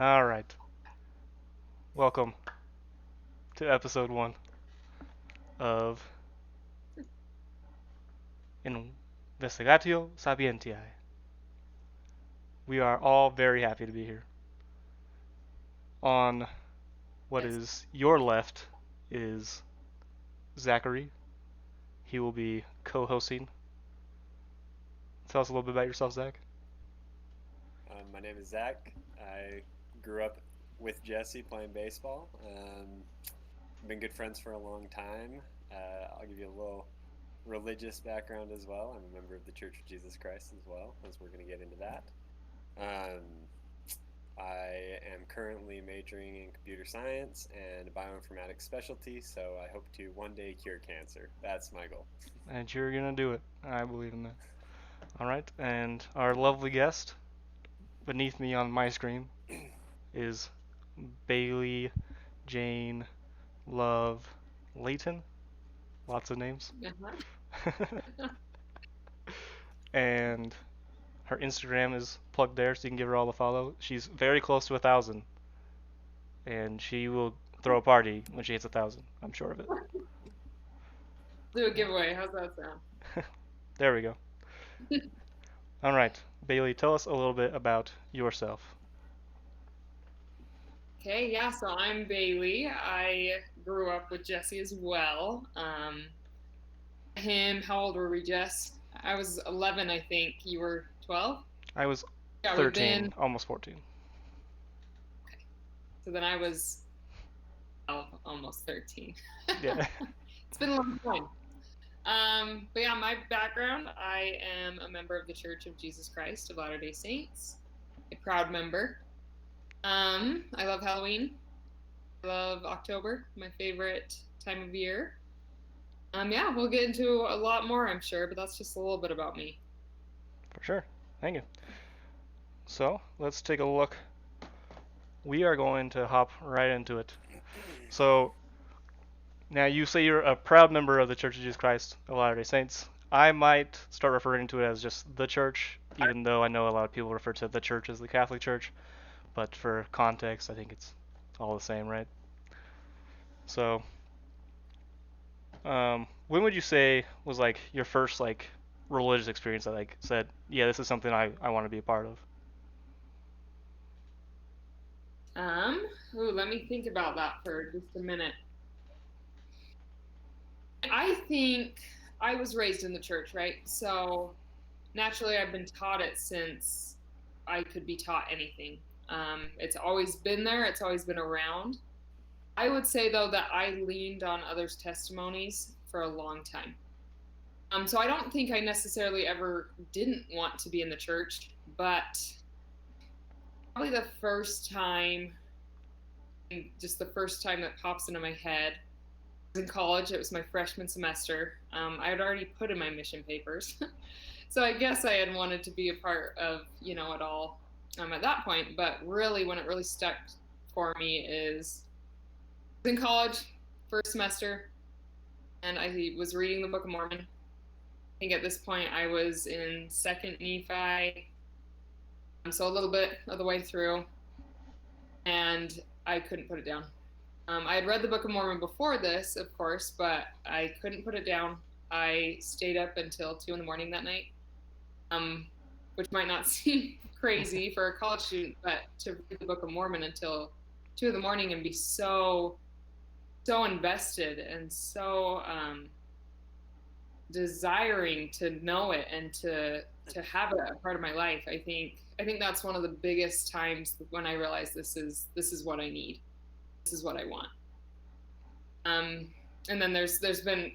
All right. Welcome to episode 1 of Investigatio Sapientiae. We are all very happy to be here. On what Yes. is your left is Zachary. He will be co-hosting. Tell us a little bit about yourself, Zach. My name is Zach. I grew up with Jesse playing baseball. Been good friends for a long time. I'll give you a little religious background as well. I'm a member of the Church of Jesus Christ as well, as we're going to get into that. Um, I am currently majoring in computer science and a bioinformatics specialty, so I hope to one day cure cancer. That's my goal. And you're going to do it. I believe in that. All right. And our lovely guest beneath me on my screen is Bailey Jane Love Layton. Lots of names. Uh-huh. And her Instagram is plugged there, so you can give her all the follow. She's very close to 1,000, and she will throw a party when she hits 1,000. I'm sure of it. Do a giveaway. How's that sound? There we go. All right, Bailey, tell us a little bit about yourself. Okay, yeah, so I'm Bailey. I grew up with Jesse as well. How old were we, Jess? I was 11, I think. You were 12? I was Yeah, we've been. 13, almost 14. Okay. So then I was 12, almost 13. Yeah. It's been a long time. But yeah, my background, I am a member of the Church of Jesus Christ of Latter-day Saints, a proud member. I love Halloween. I love October, my favorite time of year. Yeah, we'll get into a lot more, I'm sure, but that's just a little bit about me. For sure. Thank you. So let's take a look. We are going to hop right into it. So now you say you're a proud member of the Church of Jesus Christ of Latter-day Saints. I might start referring to it as just the church, even though I know a lot of people refer to the church as the Catholic Church. But for context, I think it's all the same, right? So, when would you say was like your first like religious experience that like said, yeah, this is something I want to be a part of? Um, Let me think about that for just a minute. I think I was raised in the church, right? So naturally, I've been taught it since I could be taught anything. It's always been there, it's always been around. I would say, though, that I leaned on others' testimonies for a long time. So I don't think I necessarily ever didn't want to be in the church, but probably the first time, just the first time that pops into my head, was in college. It was my freshman semester. I had already put in my mission papers. So I guess I had wanted to be a part of, it all at that point. But really, when it really stuck for me is I was in college, first semester, and I was reading the Book of Mormon. I think at this point I was in second Nephi, so a little bit of the way through, and I couldn't put it down. I had read the Book of Mormon before this, of course, but I couldn't put it down. I stayed up until 2 in the morning that night, which might not seem crazy for a college student, but to read the Book of Mormon until 2 in the morning and be so invested and so desiring to know it and to have it a part of my life. I think that's one of the biggest times when I realized this is what I need. This is what I want. Um, and then there's been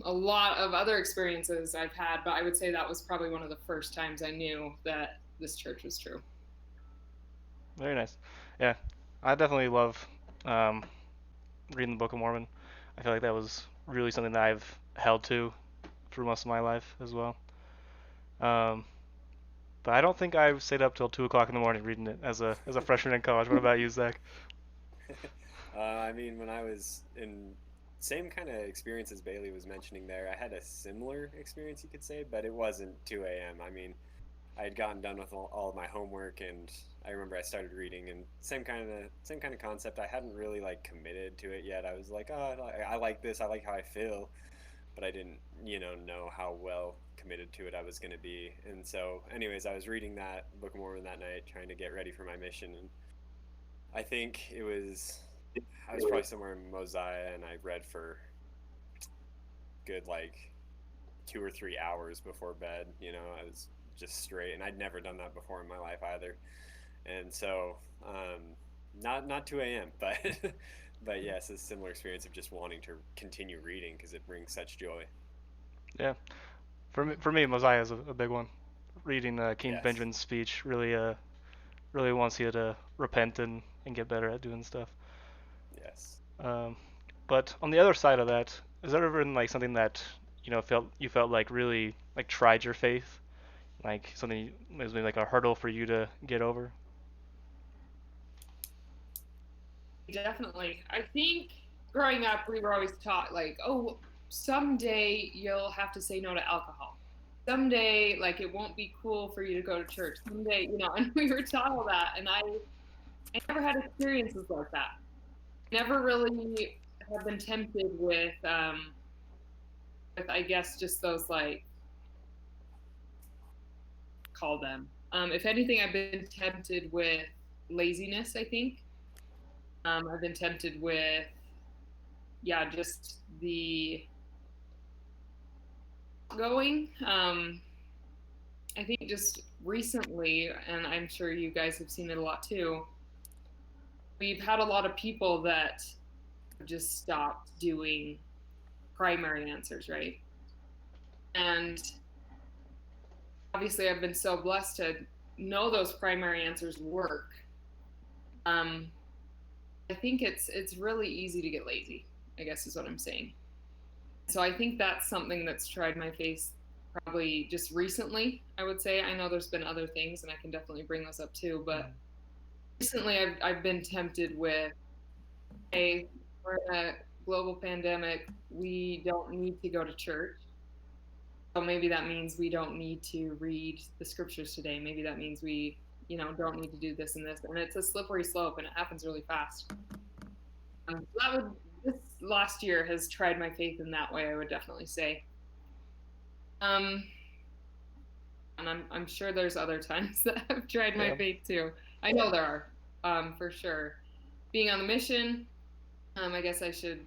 a lot of other experiences I've had, but I would say that was probably one of the first times I knew that this church was true. Very nice. Yeah, I definitely love um, reading the Book of Mormon. I feel like that was really something that I've held to for most of my life as well. Um, but I don't think I stayed up till 2 o'clock in the morning reading it as a freshman in college. What about you, Zach? I mean, when I was in same kind of experience as Bailey was mentioning there, I had a similar experience, you could say, but it wasn't 2 a.m. I mean, I had gotten done with all of my homework, and I remember I started reading, and same kind of concept. I hadn't really like committed to it yet. I was like, oh, I like this. I like how I feel, but I didn't, know how well committed to it I was going to be. And so, anyways, I was reading that Book of Mormon that night, trying to get ready for my mission, and I think I was probably somewhere in Mosiah, and I read for good like 2 or 3 hours before bed. I was just straight, and I'd never done that before in my life either. And so, not 2 a.m., but but yes, a similar experience of just wanting to continue reading because it brings such joy. Yeah. For me, Mosiah is a big one. Reading King Yes, Benjamin's speech really wants you to repent and get better at doing stuff. yes. Um, but on the other side of that, has there ever been like something that felt like really like tried your faith, like something was maybe like a hurdle for you to get over? Definitely. I think growing up, we were always taught, like, oh, someday you'll have to say no to alcohol. Someday, like, it won't be cool for you to go to church. Someday, and we were taught all that. And I never had experiences like that. Never really have been tempted with I guess, just those, like, call them. If anything, I've been tempted with laziness, I think. I've been tempted with, yeah, just the going. I think just recently, and I'm sure you guys have seen it a lot too, we've had a lot of people that have just stopped doing primary answers, right? And obviously, I've been so blessed to know those primary answers work. Um, I think it's really easy to get lazy, I guess is what I'm saying. So I think that's something that's tried my face probably just recently, I would say. I know there's been other things, and I can definitely bring those up too, but recently I've been tempted with, hey, we're in a global pandemic. We don't need to go to church. So maybe that means we don't need to read the scriptures today. Maybe that means we, don't need to do this and this. And it's a slippery slope, and it happens really fast. This last year has tried my faith in that way, I would definitely say. Um, and I'm sure there's other times that I've tried my Yeah. faith too. I know there are, for sure. Being on the mission, I guess I should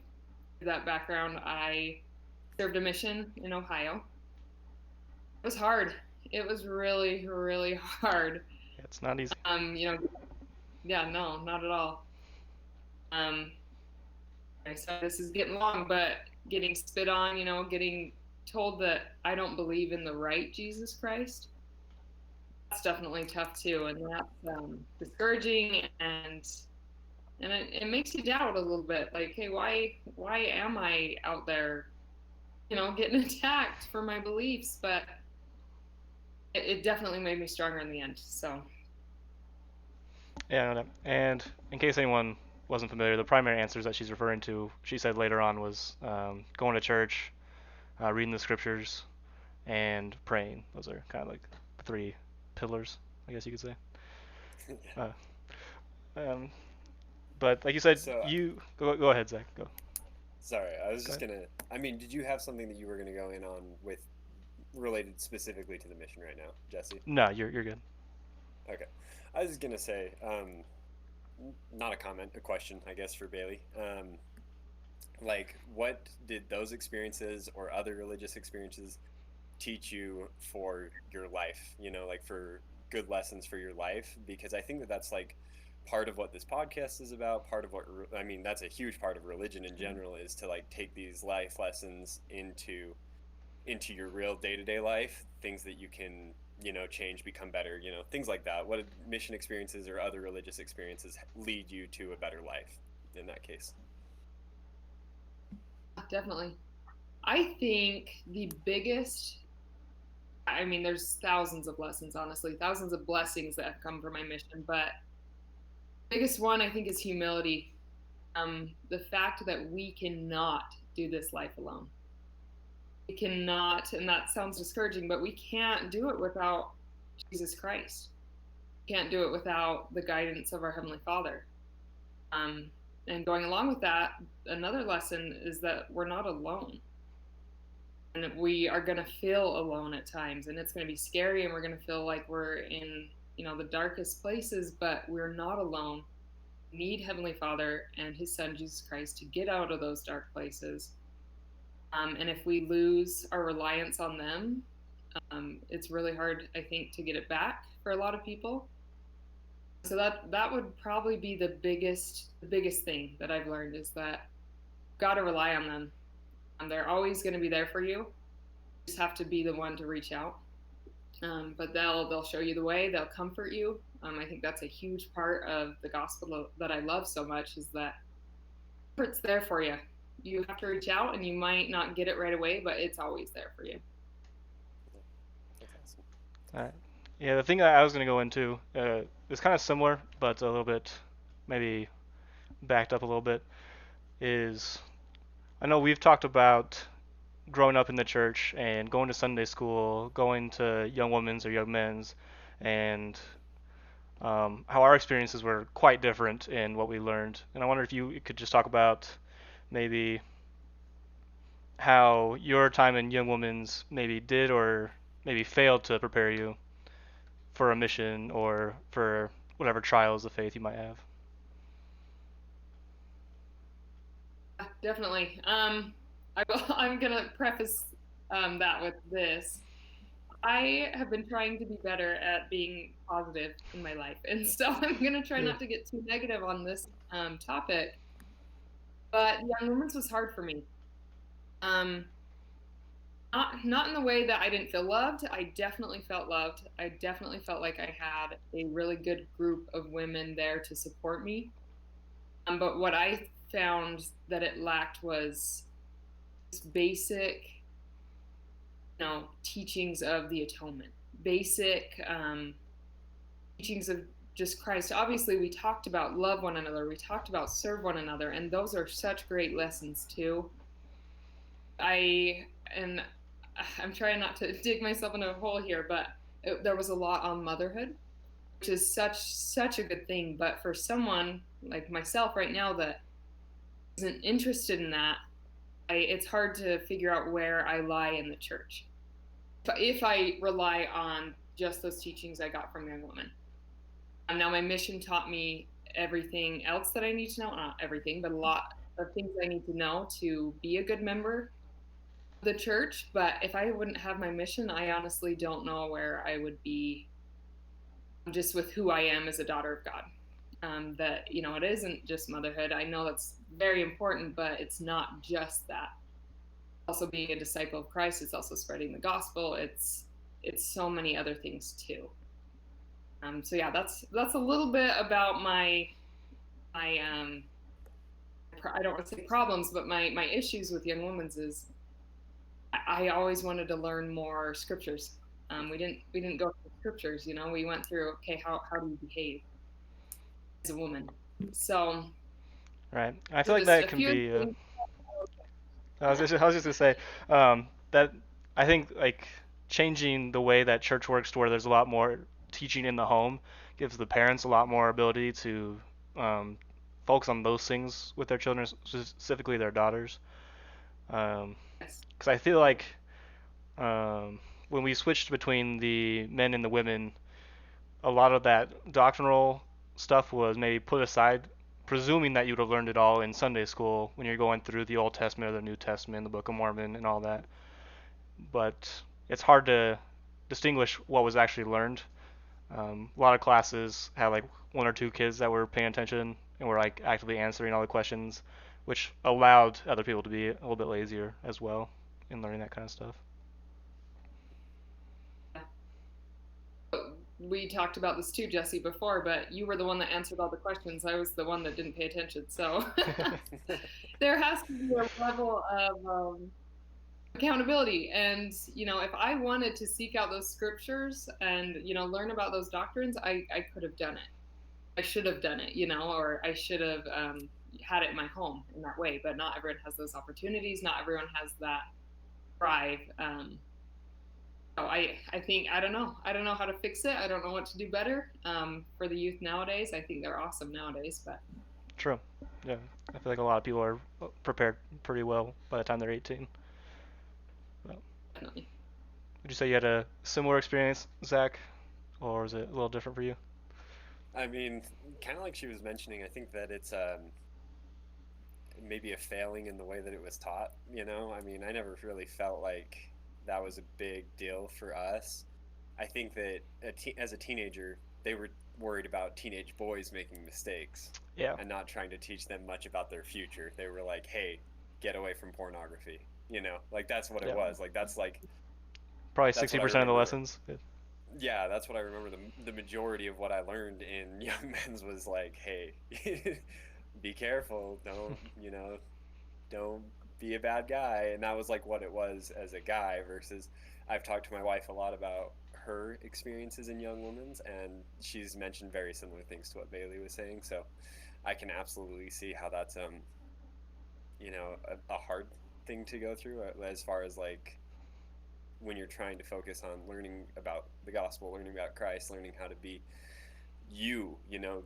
give that background. I served a mission in Ohio. It was hard. It was really, really hard. It's not easy. Yeah, no, not at all. Um, so this is getting long, but getting spit on, getting told that I don't believe in the right Jesus Christ, that's definitely tough too, and that's discouraging, and it makes you doubt a little bit, like, hey, why am I out there, getting attacked for my beliefs? But it definitely made me stronger in the end. So Yeah, and in case anyone wasn't familiar, the primary answers that she's referring to, she said later on, was going to church, reading the scriptures, and praying. Those are kind of like the three pillars, I guess you could say. Uh, um, but like you said, So, you go ahead, Zach. Go. sorry, I was Go just ahead. gonna. I mean, did you have something that you were gonna go in on with related specifically to the mission right now, Jesse? No, you're good. Okay, I was just gonna say, not a comment, a question, I guess, for Bailey. Like, what did those experiences or other religious experiences teach you for your life? Like for good lessons for your life, because I think that that's like part of what this podcast is about. Part of what I mean, that's a huge part of religion in general, is to like take these life lessons into your real day-to-day life, things that you can change, become better, things like that. What did mission experiences or other religious experiences lead you to a better life in that case? definitely, I think the biggest, I mean, there's thousands of lessons, honestly, thousands of blessings that have come from my mission, but the biggest one I think is humility. The fact that we cannot do this life alone. We cannot, and that sounds discouraging, but we can't do it without Jesus Christ. We can't do it without the guidance of our Heavenly Father. And going along with that, another lesson is that we're not alone. And we are going to feel alone at times, and it's going to be scary, and we're going to feel like we're in, the darkest places, but we're not alone. We need Heavenly Father and His Son, Jesus Christ, to get out of those dark places. And if we lose our reliance on them, it's really hard, I think, to get it back for a lot of people. So that would probably be the biggest thing that I've learned, is that you've got to rely on them. They're always going to be there for you. You just have to be the one to reach out. But they'll show you the way. They'll comfort you. I think that's a huge part of the gospel that I love so much, is that comfort's there for you. You have to reach out, and you might not get it right away, but it's always there for you. That's awesome. All right. Yeah, the thing that I was going to go into is kind of similar, but a little bit maybe backed up a little bit. Is I know we've talked about growing up in the church and going to Sunday school, going to young women's or young men's, and how our experiences were quite different in what we learned. And I wonder if you could just talk about maybe how your time in young women's maybe did or maybe failed to prepare you for a mission or for whatever trials of faith you might have. Definitely. I'm gonna preface that with this. I have been trying to be better at being positive in my life, and so I'm gonna try Yeah. not to get too negative on this topic. But young women's was hard for me. Um, not in the way that I didn't feel loved. I definitely felt loved. I definitely felt like I had a really good group of women there to support me. But what I found that it lacked was basic, teachings of the atonement, basic teachings of just Christ. Obviously, we talked about love one another, we talked about serve one another, and those are such great lessons too. And I'm trying not to dig myself into a hole here, but there was a lot on motherhood, which is such a good thing. But for someone like myself right now that isn't interested in that, it's hard to figure out where I lie in the church if I rely on just those teachings I got from young women. Now my mission taught me everything else that I need to know, not everything, but a lot of things I need to know to be a good member of the church. But if I wouldn't have my mission, I honestly don't know where I would be, just with who I am as a daughter of God. That, it isn't just motherhood. I know that's very important, but it's not just that. Also being a disciple of Christ, it's also spreading the gospel. It's so many other things too. So yeah, that's a little bit about my I don't want to say problems, but my issues with young women's is I always wanted to learn more scriptures. We didn't go through scriptures, we went through, okay, how do you behave as a woman? So Right. I feel like that can be. I was just gonna say that I think like changing the way that church works to where there's a lot more teaching in the home gives the parents a lot more ability to um, focus on those things with their children, specifically their daughters. Because I feel like when we switched between the men and the women, a lot of that doctrinal stuff was maybe put aside, presuming that you would have learned it all in Sunday school when you're going through the Old Testament or the New Testament, the Book of Mormon, and all that. But it's hard to distinguish what was actually learned. A lot of classes had like one or two kids that were paying attention and were like actively answering all the questions, which allowed other people to be a little bit lazier as well in learning that kind of stuff. We talked about this too, Jesse, before, but you were the one that answered all the questions. I was the one that didn't pay attention. So there has to be a level of accountability. And, if I wanted to seek out those scriptures and, learn about those doctrines, I could have done it. I should have done it, or I should have had it in my home in that way. But not everyone has those opportunities. Not everyone has that drive. So I think I don't know how to fix it. I don't know what to do better. For the youth nowadays, I think they're awesome nowadays. But True. Yeah, I feel like a lot of people are prepared pretty well by the time they're 18. But definitely. would you say you had a similar experience, Zach, or is it a little different for you? I mean, kind of like she was mentioning, I think that it's maybe a failing in the way that it was taught. I mean, I never really felt like that was a big deal for us. I think that as a teenager, they were worried about teenage boys making mistakes Yeah, and not trying to teach them much about their future. They were like, "Hey, get away from pornography." Like that's what it yeah. was. Like Probably that's what I 60% of the remember. lessons. Yeah. Yeah, that's what I remember. The majority of what I learned in Young Men's was like, "Hey, be careful. Don't be a bad guy." And that was like what it was as a guy versus I've talked to my wife a lot about her experiences in Young Women's, and she's mentioned very similar things to what Bailey was saying. So I can absolutely see how that's a hard thing to go through as far as like when you're trying to focus on learning about the gospel, learning about Christ, learning how to be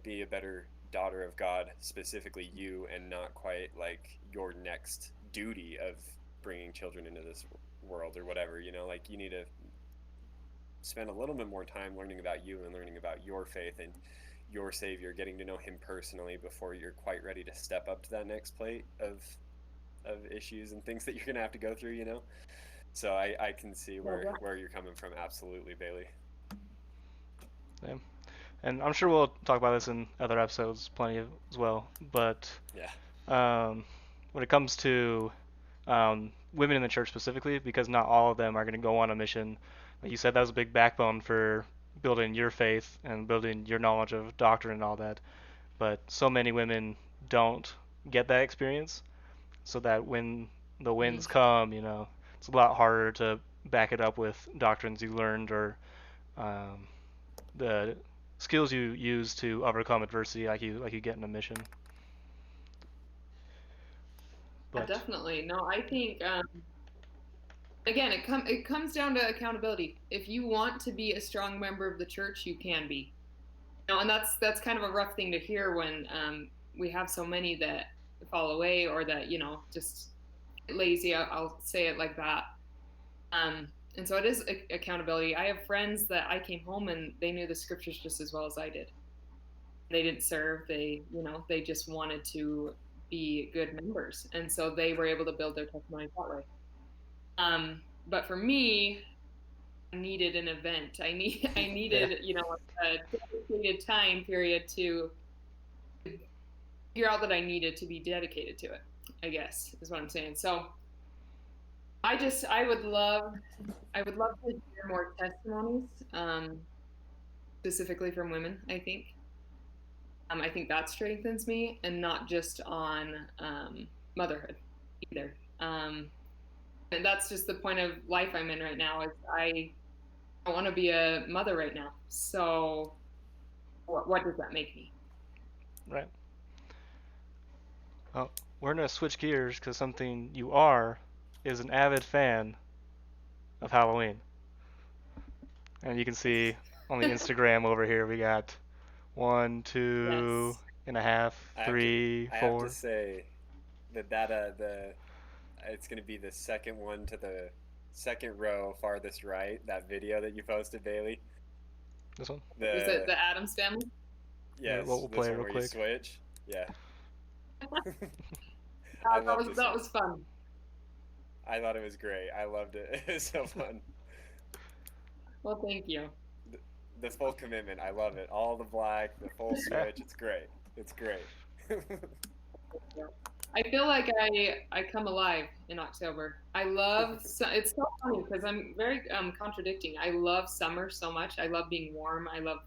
be a better daughter of God, specifically you, and not quite like your next duty of bringing children into this world or whatever. Like you need to spend a little bit more time learning about you and learning about your faith and your Savior, getting to know Him personally before you're quite ready to step up to that next plate of issues and things that you're gonna have to go through. So I can see Yeah, where you're coming from. Absolutely, Bailey. Yeah. And I'm sure we'll talk about this in other episodes plenty as well. But Yeah. um, when it comes to women in the church specifically, because not all of them are going to go on a mission. Like you said, that was a big backbone for building your faith and building your knowledge of doctrine and all that. But so many women don't get that experience, so that when the mm-hmm. winds come, it's a lot harder to back it up with doctrines you learned or um, the skills you use to overcome adversity, like you get in a mission. But Definitely. No, I think again, it comes down to accountability. If you want to be a strong member of the church, you can be. And that's kind of a rough thing to hear when we have so many that fall away or that just lazy. I'll say it like that. And so it is accountability. I have friends that I came home and they knew the scriptures just as well as I did. They didn't serve. They just wanted to be good members, and so they were able to build their testimony that way. But for me, I needed an event. I yeah, needed a dedicated time period to figure out that I needed to be dedicated to it. I guess is what I'm saying. So I would love to hear more testimonies, specifically from women. I think that strengthens me, and not just on motherhood either. And that's just the point of life I'm in right now. Is I want to be a mother right now. So what does that make me? right. Well, we're gonna switch gears because something you are is an avid fan of Halloween, and you can see on the Instagram over here we got one, two Yes. and a half, I have to three, I have to four. say that the it's going to be the second one to the second row farthest right, that video that you posted, Bailey. This one. Was it The the Adams family? Yeah, Yes, we'll this play it one real where you quick. switch. Yeah. I love this That one. was fun. I thought it was great. I loved it. It was so fun. Well, thank you. The, the full commitment. I love it. All the black, the full Yeah, switch. It's great. It's great. I feel like I come alive in October. It's so funny because I'm very contradicting. I love summer so much. I love being warm. I love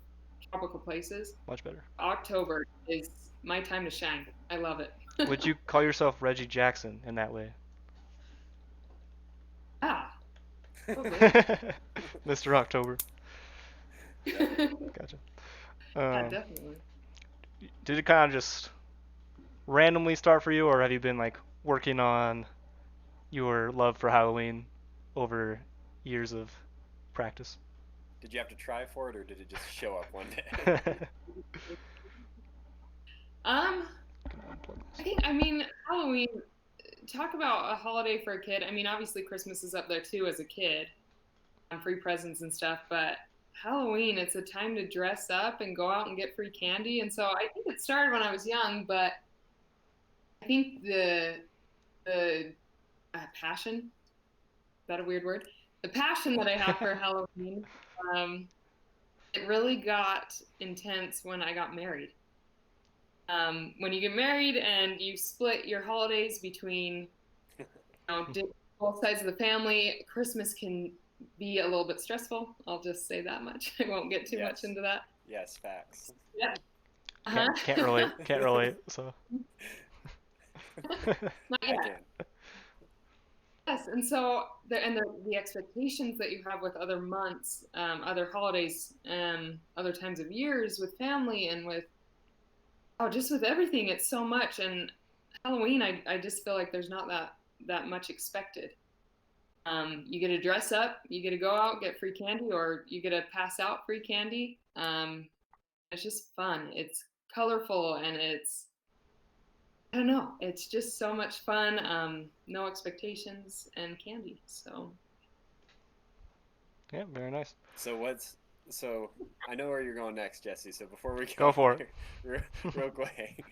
tropical places. much better. October is my time to shine. I love it. Would you call yourself Reggie Jackson in that way? Ah, probably. Mr. October. Yep. Gotcha. Yeah, Um, definitely. did it kind of just randomly start for you, or have you been like working on your love for Halloween over years of practice. Did you have to try for it, or did it just show up one day? I mean, Halloween, talk about a holiday for a kid. I mean, obviously Christmas is up there too as a kid, free presents and stuff, but Halloween, it's a time to dress up and go out and get free candy. And so I think it started when I was young, but I think the passion, is that a weird word? The passion that I have for Halloween, um, it really got intense when I got married. When you get married and you split your holidays between both sides of the family, Christmas can be a little bit stressful. I'll just say that much. I won't get too much into that. Yes, facts. Yeah. Can't relate. Can't relate. So. Not yet. I can. Yes, and so the expectations that you have with other months, other holidays, other times of years with family and with just with everything, it's so much. And Halloween, I just feel like there's not that much expected. You get to dress up, you get to go out, get free candy, or you get to pass out free candy. It's just fun. It's colorful and I don't know. It's just so much fun. No expectations and candy. So. Yeah, very nice. So I know where you're going next, Jesse. So before we go for it, real quick,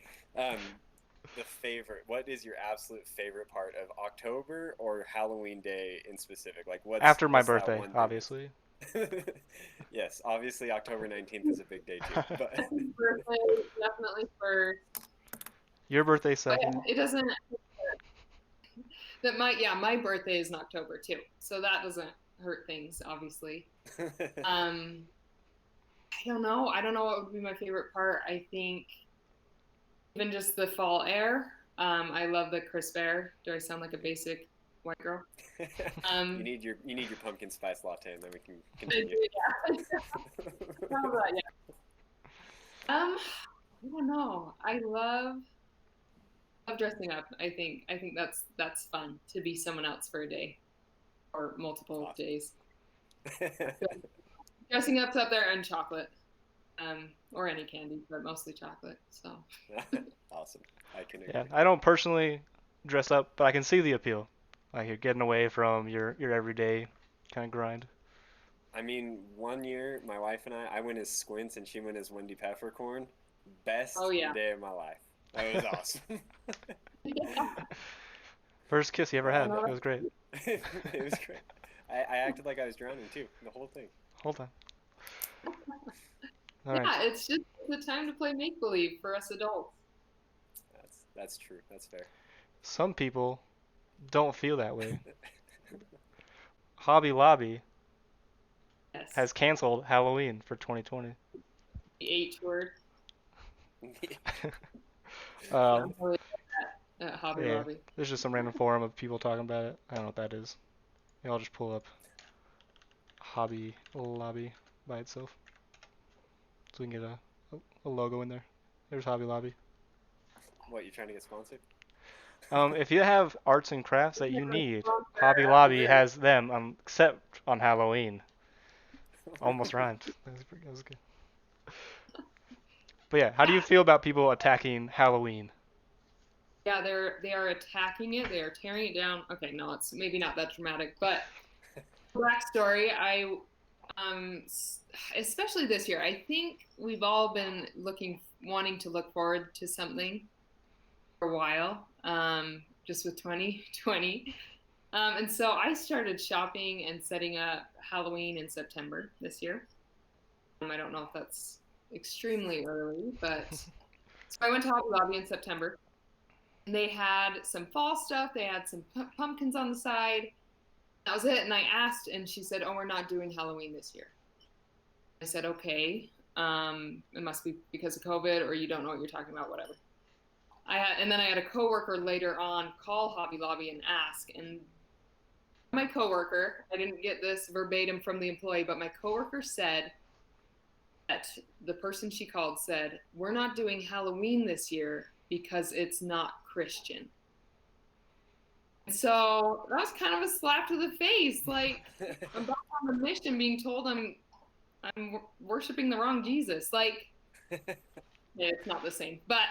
what is your absolute favorite part of October or Halloween Day in specific? Like after my birthday, obviously. Yes, obviously October 19th is a big day too. But birthday definitely first. Your birthday second. It doesn't. My birthday is in October too, so that doesn't hurt things, obviously. I don't know. I don't know what would be my favorite part. I think even just the fall air. I love the crisp air. Do I sound like a basic white girl? You need your pumpkin spice latte, and then we can continue. I don't know. I love dressing up. I think that's fun to be someone else for a day or multiple days. Dressing up's up there, and chocolate, or any candy, but mostly chocolate. So. Awesome. I can agree. Yeah, I don't personally dress up, but I can see the appeal. Like you're getting away from your everyday kind of grind. I mean, one year my wife and I went as Squints and she went as Wendy Peppercorn. Best day of my life. That was awesome. First kiss you ever had. It was great. It was great. I acted like I was drowning too, the whole thing. Whole time. Yeah, it's just the time to play make believe for us adults. That's true. That's fair. Some people don't feel that way. Hobby Lobby has canceled Halloween for 2020. The H word. Hobby Lobby. There's just some random forum of people talking about it. I don't know what that is. Maybe I'll just pull up Hobby Lobby by itself, so we can get a logo in there. There's Hobby Lobby. What, you trying to get sponsored? If you have arts and crafts that you need, Hobby Lobby has them, except on Halloween. Almost rhymed. That was good. But yeah, how do you feel about people attacking Halloween? Yeah, they are attacking it. They are tearing it down. Okay, no, it's maybe not that dramatic, but backstory. Especially this year, I think we've all been wanting to look forward to something for a while, just with 2020. And so I started shopping and setting up Halloween in September this year. I don't know if that's extremely early, but so I went to Hobby Lobby in September. And they had some fall stuff. They had some pumpkins on the side. That was it. And I asked, and she said, "Oh, we're not doing Halloween this year." I said, "Okay. It must be because of COVID, or you don't know what you're talking about, whatever." And then I had a coworker later on call Hobby Lobby and ask, and my coworker, I didn't get this verbatim from the employee, but my coworker said that the person she called said, "We're not doing Halloween this year because it's not Christian." So that was kind of a slap to the face. Like I'm back on the mission, being told I'm worshiping the wrong Jesus. Like yeah, it's not the same, but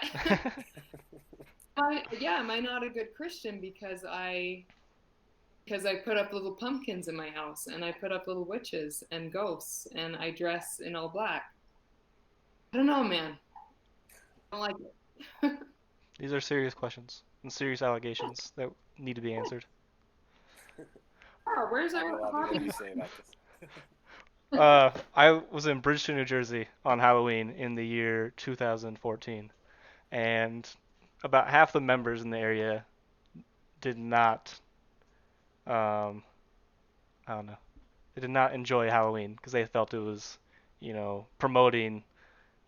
yeah, am I not a good Christian because I put up little pumpkins in my house and I put up little witches and ghosts and I dress in all black? I don't know, man. I don't like it. These are serious questions and serious allegations that need to be answered. Oh, where's I got our a lot more hobby? to say about this. I was in Bridgeton, New Jersey on Halloween in the year 2014, and about half the members in the area did not, um, I don't know, they did not enjoy Halloween because they felt it was, promoting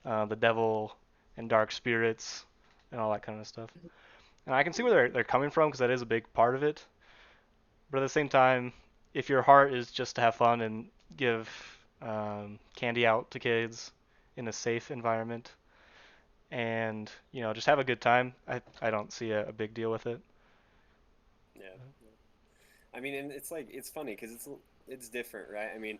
the devil and dark spirits and all that kind of stuff. And I can see where they're coming from because that is a big part of it. But at the same time, if your heart is just to have fun and give candy out to kids in a safe environment and just have a good time, I don't see a big deal with it. Yeah. I mean, and it's like it's funny because it's different, right? I mean,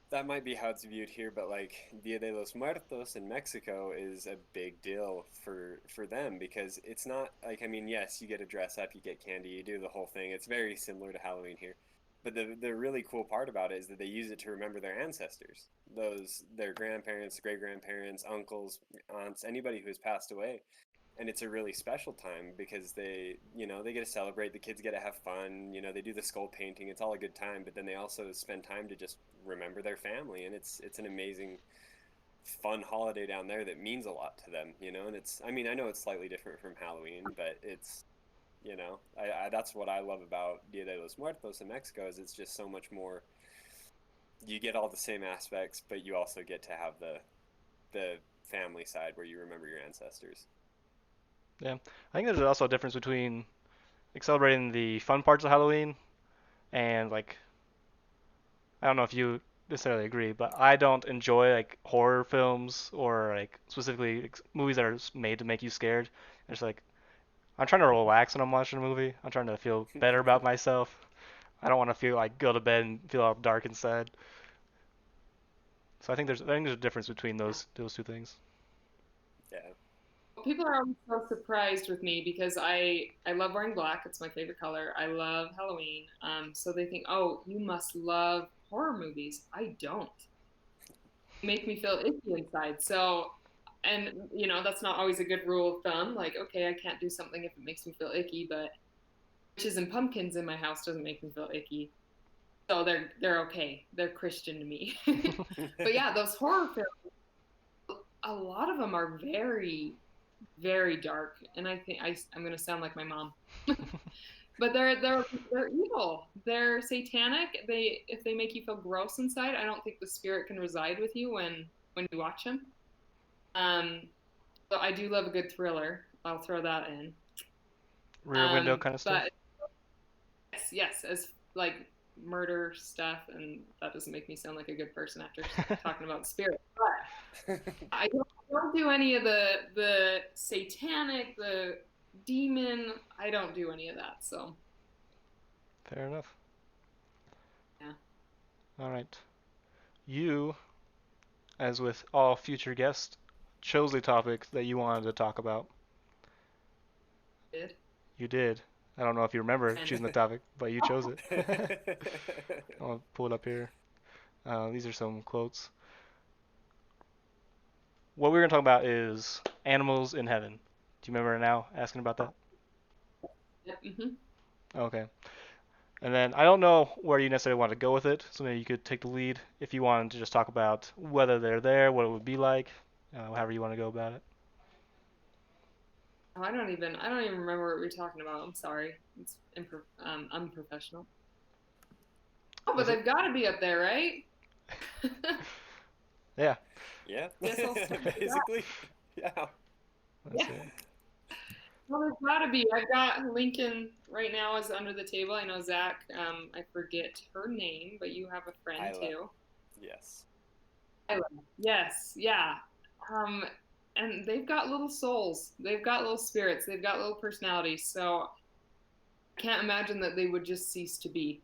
that might be how it's viewed here, but like Dia de los Muertos in Mexico is a big deal for them because it's not like, I mean, yes, you get to dress up, you get candy, you do the whole thing. It's very similar to Halloween here. But the really cool part about it is that they use it to remember their ancestors, those their grandparents, great grandparents, uncles, aunts, anybody who has passed away. And it's a really special time because they get to celebrate, the kids get to have fun, they do the skull painting, it's all a good time, but then they also spend time to just remember their family, and it's an amazing fun holiday down there that means a lot to them, and it's, I mean, I know it's slightly different from Halloween, but it's, I that's what I love about Dia de los Muertos in Mexico, is it's just so much more. You get all the same aspects, but you also get to have the family side where you remember your ancestors. Yeah, I think there's also a difference between like celebrating the fun parts of Halloween and like I don't know if you necessarily agree, but I don't enjoy like horror films or like specifically movies that are made to make you scared. It's like I'm trying to relax when I'm watching a movie. I'm trying to feel better about myself. I don't want to feel like go to bed and feel all dark inside. So I think there's a difference between those two things. Yeah. People are always so surprised with me because I love wearing black. It's my favorite color. I love Halloween. So they think, oh, you must love horror movies. I don't. They make me feel icky inside. So, and that's not always a good rule of thumb. Like, okay, I can't do something if it makes me feel icky, but witches and pumpkins in my house doesn't make me feel icky. So they're okay. They're Christian to me. But yeah, those horror films, a lot of them are very, very dark, and I think I'm gonna sound like my mom, but they're evil. They're satanic. They if they make you feel gross inside, I don't think the spirit can reside with you when you watch them. Um, so I do love a good thriller. I'll throw that in. Rear Window kind of stuff. But yes, as like murder stuff, and that doesn't make me sound like a good person after talking about spirit. But I don't do any of the satanic, the demon. I don't do any of that. So Fair enough. yeah, All right. You, as with all future guests, chose the topic that you wanted to talk about. did You did. I don't know if you remember and choosing the topic, but you chose it. I'll pull it up here. These are some quotes. What we're going to talk about is animals in heaven. Do you remember now asking about that? yep, Okay. And then I don't know where you necessarily want to go with it, so maybe you could take the lead if you wanted to just talk about whether they're there, what it would be like, however you want to go about it. oh, I don't even remember what we were talking about. I'm sorry. It's unprofessional. Oh, but Is it? they've got to be up there, right? Yeah. Yeah. Guess I'll start with that. Basically. Yeah. Let's Yeah. see. Well, there's got to be. I've got Lincoln right now is under the table. I know Zach. I forget her name, but you have a friend Isla. too. Yes. Isla. Yes, yeah. Um, and they've got little souls. They've got little spirits. They've got little personalities. So I can't imagine that they would just cease to be.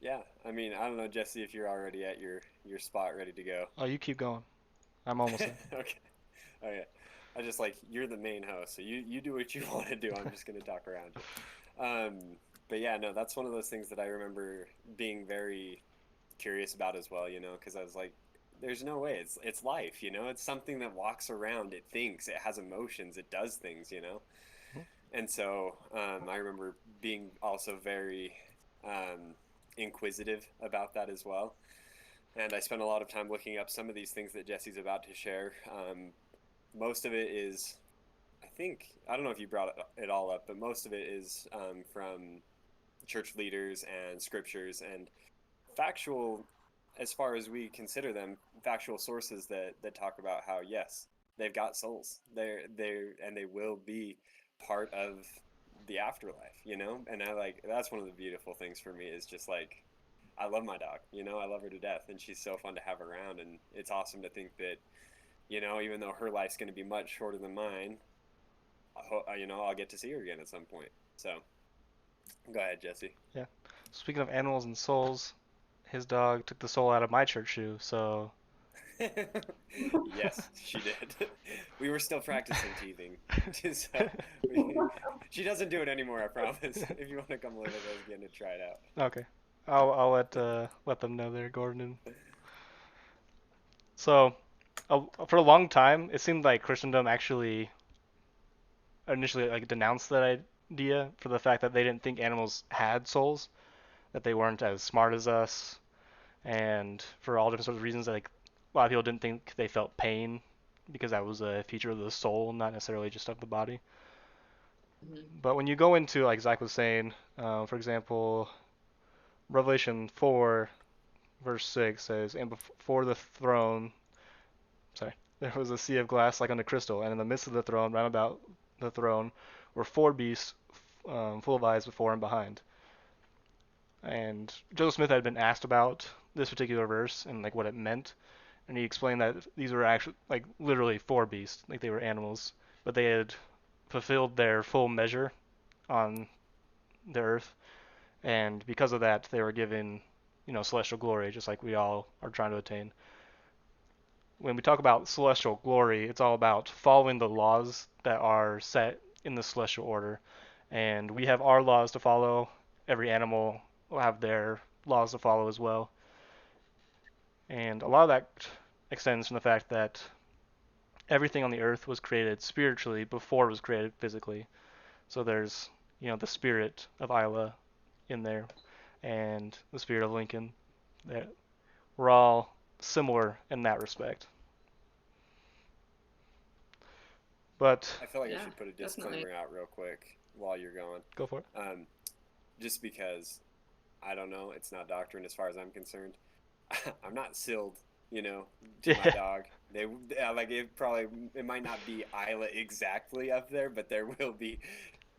Yeah, I mean, I don't know, Jesse, if you're already at your spot ready to go. Oh, you keep going. I'm almost there. Okay. Okay. I just like you're the main host, so you do what you want to do. I'm just gonna talk around you. But yeah, no, that's one of those things that I remember being very curious about as well. Because I was like, there's no way. It's life. It's something that walks around. It thinks. It has emotions. It does things. And so I remember being also very um, inquisitive about that as well. And I spent a lot of time looking up some of these things that Jesse's about to share. Most of it is, I don't know if you brought it all up, but most of it is from church leaders and scriptures and factual, as far as we consider them, factual sources that talk about how, yes, they've got souls. And they will be part of the afterlife. And that's one of the beautiful things for me is just like, I love my dog, I love her to death, and she's so fun to have around. And it's awesome to think that, even though her life's going to be much shorter than mine, I'll get to see her again at some point. So go ahead, Jesse. Yeah. Speaking of animals and souls, his dog took the soul out of my church shoe, so Yes, she did. We were still practicing teething. So she doesn't do it anymore, I promise. If you want to come live with us again to try it out. okay. I'll let them know there, Gordon. So, for a long time, it seemed like Christendom actually initially like denounced that idea for the fact that they didn't think animals had souls, that they weren't as smart as us, and for all different sorts of reasons, like a lot of people didn't think they felt pain because that was a feature of the soul, not necessarily just of the body. Mhm. But when you go into, like Zach was saying, for example, Revelation 4, verse 6 says, "And before the throne, sorry, there was a sea of glass like unto crystal, and in the midst of the throne, round about the throne, were four beasts full of eyes before and behind." And Joseph Smith had been asked about this particular verse and like what it meant, and he explained that these were actually like literally four beasts, like they were animals, but they had fulfilled their full measure on the earth, and because of that, they were given, celestial glory, just like we all are trying to attain. When we talk about celestial glory, it's all about following the laws that are set in the celestial order. And we have our laws to follow. Every animal will have their laws to follow as well. And a lot of that extends from the fact that everything on the earth was created spiritually before it was created physically. So there's, the spirit of Isla in there and the spirit of Lincoln. That we're all similar in that respect. But I feel like I Yeah, should put a definitely. disclaimer out real quick while you're going. go for it. Um, just because I don't know, it's not doctrine as far as I'm concerned. I'm not sealed, to my Yeah, dog. Like it might not be Isla exactly up there, but there will be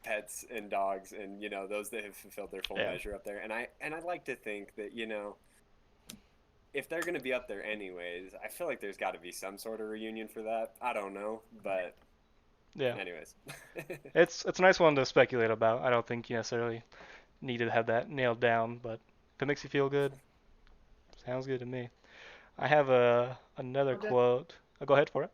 pets and dogs and those that have fulfilled their full yeah, measure up there. And I like to think that if they're going to be up there anyways, I feel like there's got to be some sort of reunion for that. I don't know, but yeah. anyways. It's a nice one to speculate about. I don't think you necessarily need to have that nailed down, but if it makes you feel good, sounds good to me. I have another Oh, quote. Go ahead for it.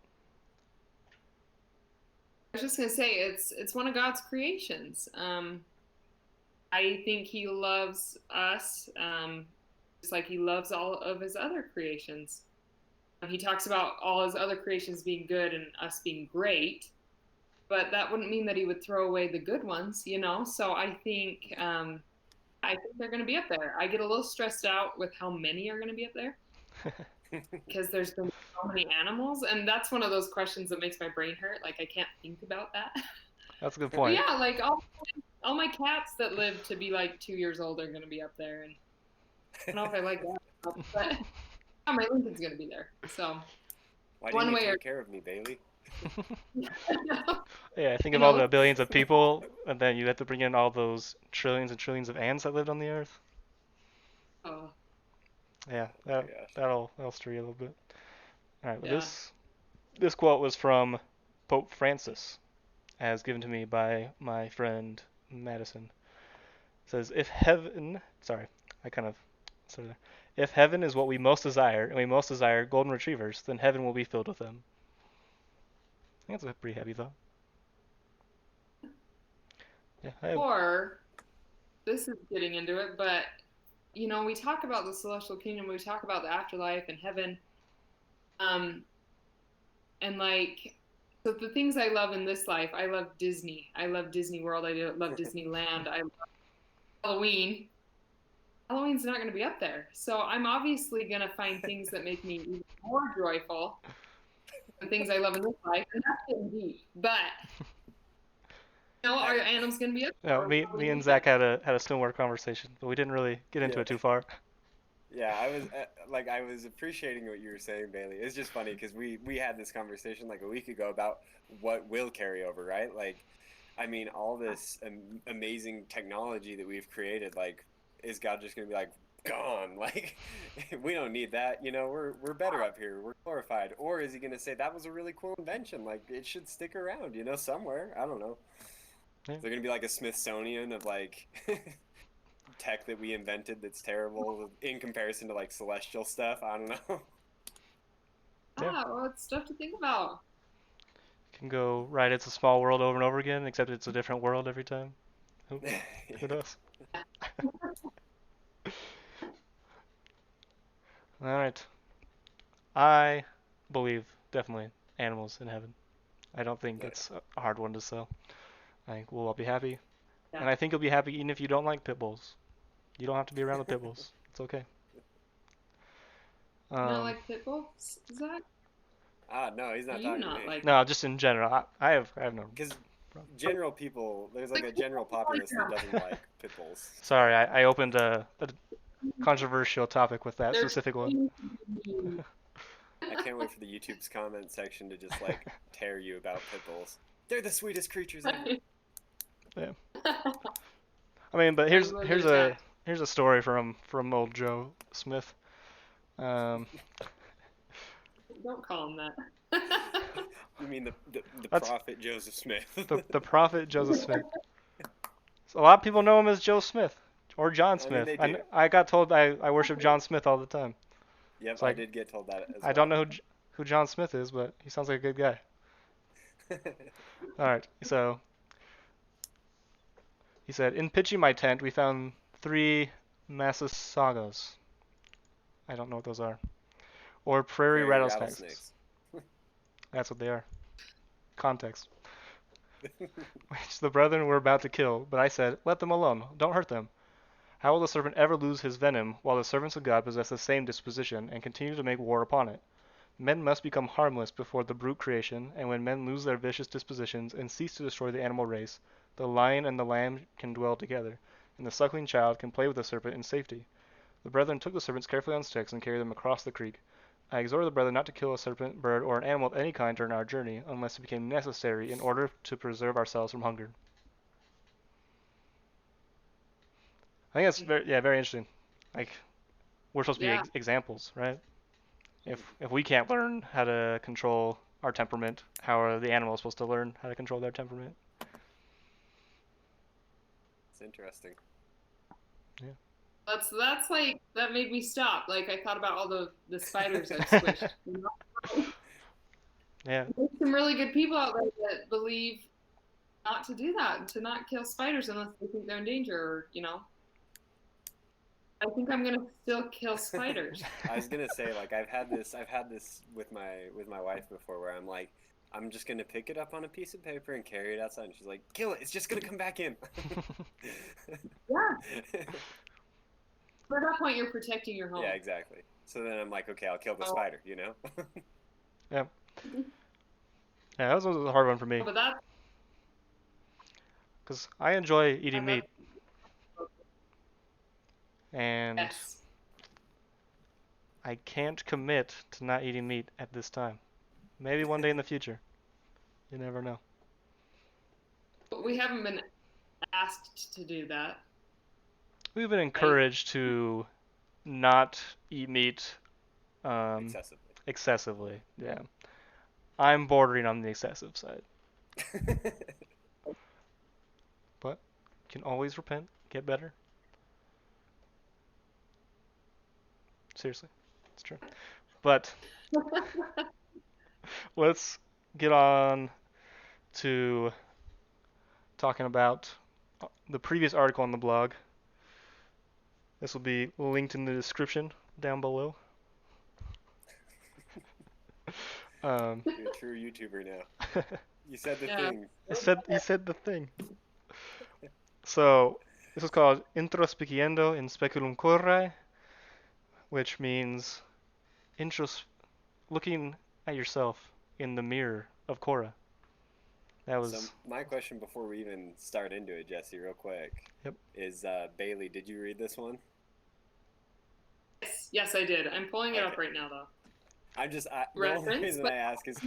I was just gonna say it's one of God's creations. I think He loves us, just like He loves all of His other creations. He talks about all His other creations being good and us being great, but that wouldn't mean that He would throw away the good ones. So I think they're going to be up there. I get a little stressed out with how many are going to be up there because there's been so many animals, and that's one of those questions that makes my brain hurt. Like I can't think about that. That's a good But point. yeah, like all my cats that live to be like 2 years old are going to be up there, and I don't know if I like that, but yeah, my Lincoln's going to be there. So Why didn't one you way or take care of me, Bailey? Yeah, think you of all know, the billions of people, and then you have to bring in all those trillions and trillions of ants that lived on the earth. oh, Yeah, Oh my gosh. that'll stir you a little bit. All right, well, yeah. this quote was from Pope Francis, as given to me by my friend Madison. It says, if heaven, sorry, I kind of, sorry there. If heaven is what we most desire, and we most desire golden retrievers, then heaven will be filled with them. I think that's a pretty heavy thought. Yeah, Or this is getting into it, but we talk about the celestial kingdom, we talk about the afterlife and heaven, and like, so the things I love in this life, I love Disney. I love Disney World. I love Disneyland. I love Halloween. Halloween's not going to be up there. So I'm obviously going to find things that make me even more joyful than things I love in this life. And that's getting deep. But, are animals going to be up there? no, me and Zach had a similar conversation, but we didn't really get into it too far. Yeah, I was appreciating what you were saying, Bailey. It's just funny because we had this conversation like a week ago about what will carry over, right? Like, I mean, all this amazing technology that we've created, like, is God just gonna be like gone? Like, we don't need that, we're better up here, we're glorified. Or is he gonna say that was a really cool invention, like it should stick around, somewhere? I don't know. Yeah. Is there gonna be like a Smithsonian of like tech that we invented that's terrible in comparison to like celestial stuff? I don't know. Yeah, well, it's stuff to think about. Can go right. It's a small world over and over again, except it's a different world every time. Who knows? All right. I believe definitely animals in heaven. I don't think it's a hard one to sell. I think we'll all be happy, and I think you'll be happy even if you don't like pit bulls. You don't have to be around the pit bulls. It's okay. You don't like pit bulls, Zach? No, he's not talking to me. No, just in general. I have no. Because general people, there's like a general populace that doesn't like pit bulls. Sorry, I opened a controversial topic with that specific one. I can't wait for the YouTube's comment section to just like tear you about pit bulls. They're the sweetest creatures ever. Yeah. I mean, but here's a story from old Joe Smith. Don't call him that. You mean the prophet Joseph Smith? the prophet Joseph Smith. So a lot of people know him as Joe Smith or John Smith. I mean, I got told I worship John Smith all the time. Yep, I did get told that as well. I don't know who John Smith is, but he sounds like a good guy. All right, so he said, in pitching my tent, we found 3 Massasaugas. I don't know what those are. Or prairie rattlesnakes. That's what they are. Context. Which the brethren were about to kill, but I said, let them alone, don't hurt them. How will the serpent ever lose his venom, while the servants of God possess the same disposition, and continue to make war upon it? Men must become harmless before the brute creation, and when men lose their vicious dispositions, and cease to destroy the animal race, the lion and the lamb can dwell together, and the suckling child can play with the serpent in safety. The brethren took the serpents carefully on sticks, and carried them across the creek. I exhorted the brethren not to kill a serpent, bird, or an animal of any kind during our journey, unless it became necessary in order to preserve ourselves from hunger. I think that's very interesting. Like, we're supposed to be examples, right? If we can't learn how to control our temperament, how are the animals supposed to learn how to control their temperament? It's interesting. Yeah. That's like, that made me stop. Like, I thought about all the spiders I've squished. Yeah. There's some really good people out there that believe not to do that, to not kill spiders unless they think they're in danger, or, I think I'm gonna still kill spiders. I was gonna say, like, I've had this with my wife before, where I'm like, I'm just gonna pick it up on a piece of paper and carry it outside, and she's like, kill it, it's just gonna come back in. Yeah. At that point, you're protecting your home. Yeah, exactly. So then I'm like, okay, I'll kill the spider, Yeah. Yeah, that was a hard one for me. But that's... Because I enjoy eating meat. And yes. I can't commit to not eating meat at this time. Maybe one day in the future. You never know. But we haven't been asked to do that. We've been encouraged to not eat meat excessively. Yeah. I'm bordering on the excessive side. What? You can always repent, get better. Seriously, it's true. But let's get on to talking about the previous article on the blog. This will be linked in the description down below. You're a true YouTuber now. You said the Yeah. thing. he said the thing. So this is called Introspiciendo in Speculum Corrae, which means looking at yourself in the mirror of Korra. That So was my question before we even start into it, Jesse, real quick, yep. is Bailey, did you read this one? Yes, I did. I'm pulling it up Okay. right now, though. The only Reference, reason but I ask is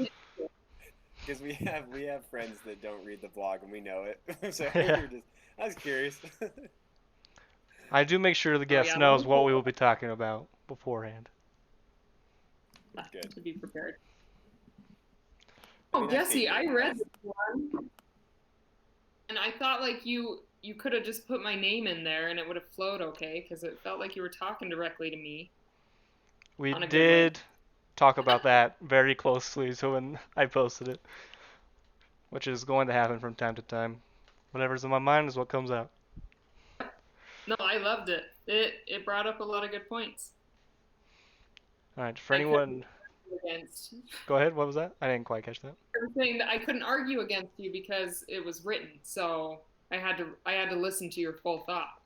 because we have friends that don't read the blog and we know it. So I was curious. I do make sure the guest yeah, knows what we will be talking about beforehand. Good. to be prepared. I Oh, mean, Jesse, I figured. read this one, and I thought like you could have just put my name in there and it would have flowed okay, because it felt like you were talking directly to me. We On a good way. did talk about that very closely to when I posted it, which is going to happen from time to time. Whatever's in my mind is what comes out. No, I loved it. It brought up a lot of good points. All right, for I anyone, against. go ahead. What was that? I didn't quite catch that. I was saying that I couldn't argue against you because it was written, so I had to listen to your full thought.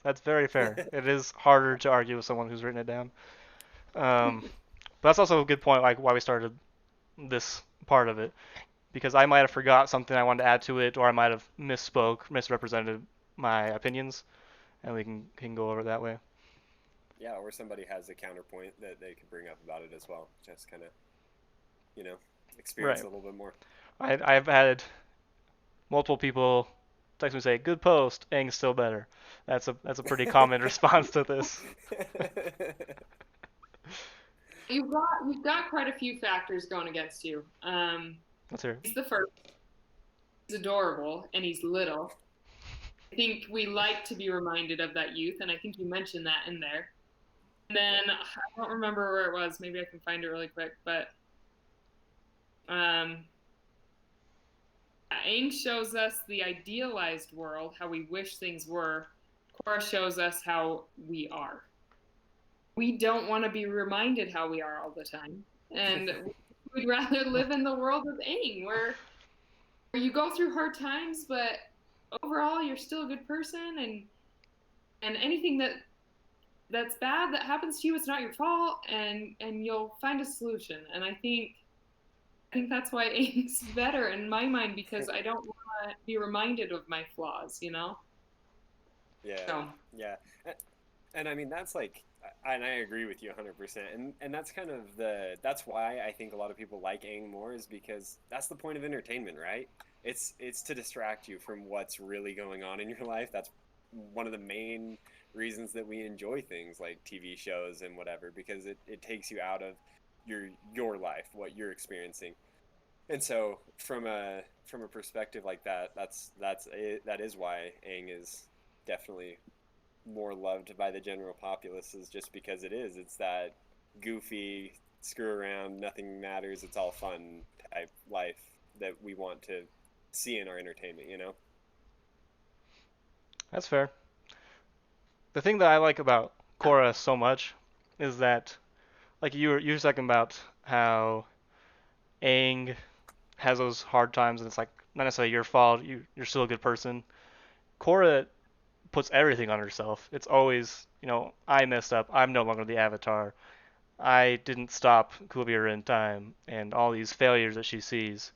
That's very fair. It is harder to argue with someone who's written it down. But that's also a good point, like why we started this part of it, because I might have forgot something I wanted to add to it, or I might have misspoke, misrepresented my opinions, and we can go over it that way. Yeah, or somebody has a counterpoint that they could bring up about it as well. Just kind of, experience Right. it a little bit more. I've had multiple people text me and say, "Good post, Aang's still better." That's a pretty common response to this. You've got quite a few factors going against you. Let's hear it. He's the first. He's adorable and he's little. I think we like to be reminded of that youth, and I think you mentioned that in there. And then I don't remember where it was. Maybe I can find it really quick. But Aang shows us the idealized world, how we wish things were. Korra shows us how we are. We don't want to be reminded how we are all the time, and we'd rather live in the world of Aang, where you go through hard times, but overall you're still a good person, and anything that's bad that happens to you, it's not your fault, and you'll find a solution. And I think that's why Aang's better in my mind, because I don't want to be reminded of my flaws, Yeah. So. Yeah. And I mean, that's like, and I agree with you 100%. And that's kind of that's why I think a lot of people like Aang more, is because that's the point of entertainment, right? It's to distract you from what's really going on in your life. That's one of the main reasons that we enjoy things like TV shows and whatever, because it takes you out of your life, what you're experiencing. And so from a perspective like that, that is why Aang is definitely more loved by the general populace, is just because it's that goofy, screw around, nothing matters, it's all fun type life that we want to see in our entertainment. That's fair. The thing that I like about Korra so much is that, like you were talking about how Aang has those hard times, and it's like not necessarily your fault. You're still a good person. Korra puts everything on herself. It's always, I messed up. I'm no longer the Avatar. I didn't stop Kuvira in time, and all these failures that she sees.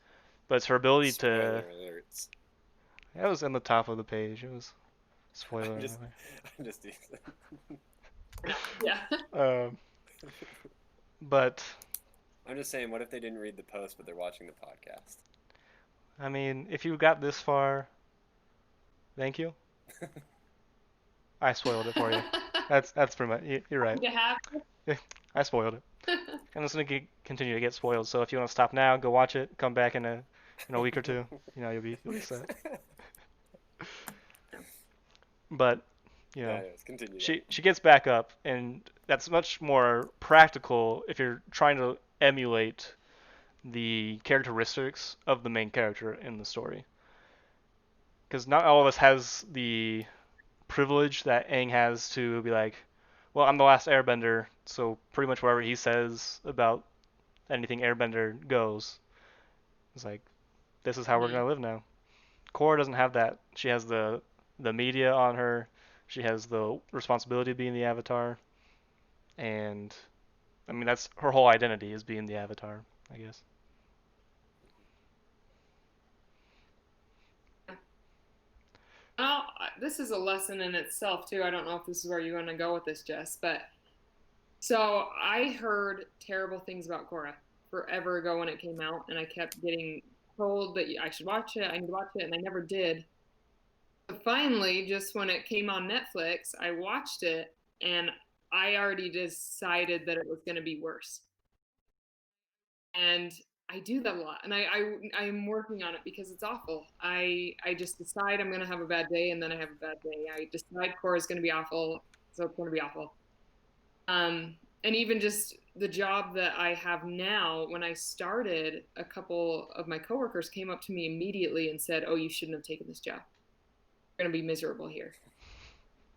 But it's her ability to. Spoiler alerts. That was on the top of the page. It was spoiler. I'm just Yeah. But I'm just saying, what if they didn't read the post but they're watching the podcast? I mean, if you got this far, thank you. I spoiled it for you. That's pretty much. You're right. I spoiled it. And it's gonna continue to get spoiled. So if you want to stop now, go watch it. Come back in a week or two. You'll be set. But you Yeah, know, anyways, continue though. she gets back up, and that's much more practical if you're trying to emulate the characteristics of the main character in the story. Because not all of us has the privilege that Aang has to be like, well, I'm the last Airbender, so pretty much whatever he says about anything Airbender goes. It's like, this is how we're Mhm. gonna live now. Korra doesn't have that. She has the media on her. She has the responsibility of being the Avatar, and I mean that's her whole identity is being the Avatar, I guess. Well, this is a lesson in itself too. I don't know if this is where you want to go with this, Jess, but so I heard terrible things about Korra forever ago when it came out, and I kept getting told that I should watch it, I need to watch it, and I never did. But finally, just when it came on Netflix, I watched it, and I already decided that it was going to be worse. And I do that a lot, and I'm working on it because it's awful. I just decide I'm going to have a bad day, and then I have a bad day. I decide Korra is going to be awful, so it's going to be awful. And even just the job that I have now, when I started, a couple of my coworkers came up to me immediately and said, "Oh, you shouldn't have taken this job. You're going to be miserable here."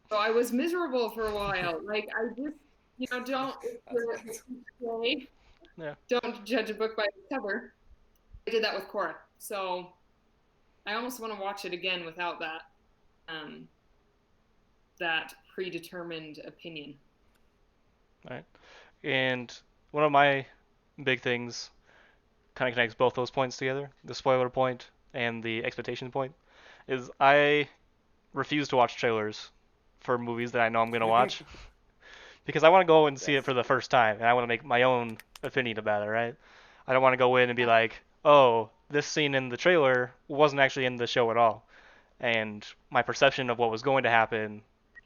So I was miserable for a while. Like I just, don't That's nice. Yeah. don't judge a book by its cover. I did that with Korra, so I almost want to watch it again without um, that predetermined opinion. All right. And one of my big things kind of connects both those points together, the spoiler point and the expectation point, is I refuse to watch trailers for movies that I know I'm going to watch because I want to go and see it Yes. for the first time and I want to make my own opinion about it, right? I don't want to go in and be like, "Oh, this scene in the trailer wasn't actually in the show at all." And my perception of what was going to happen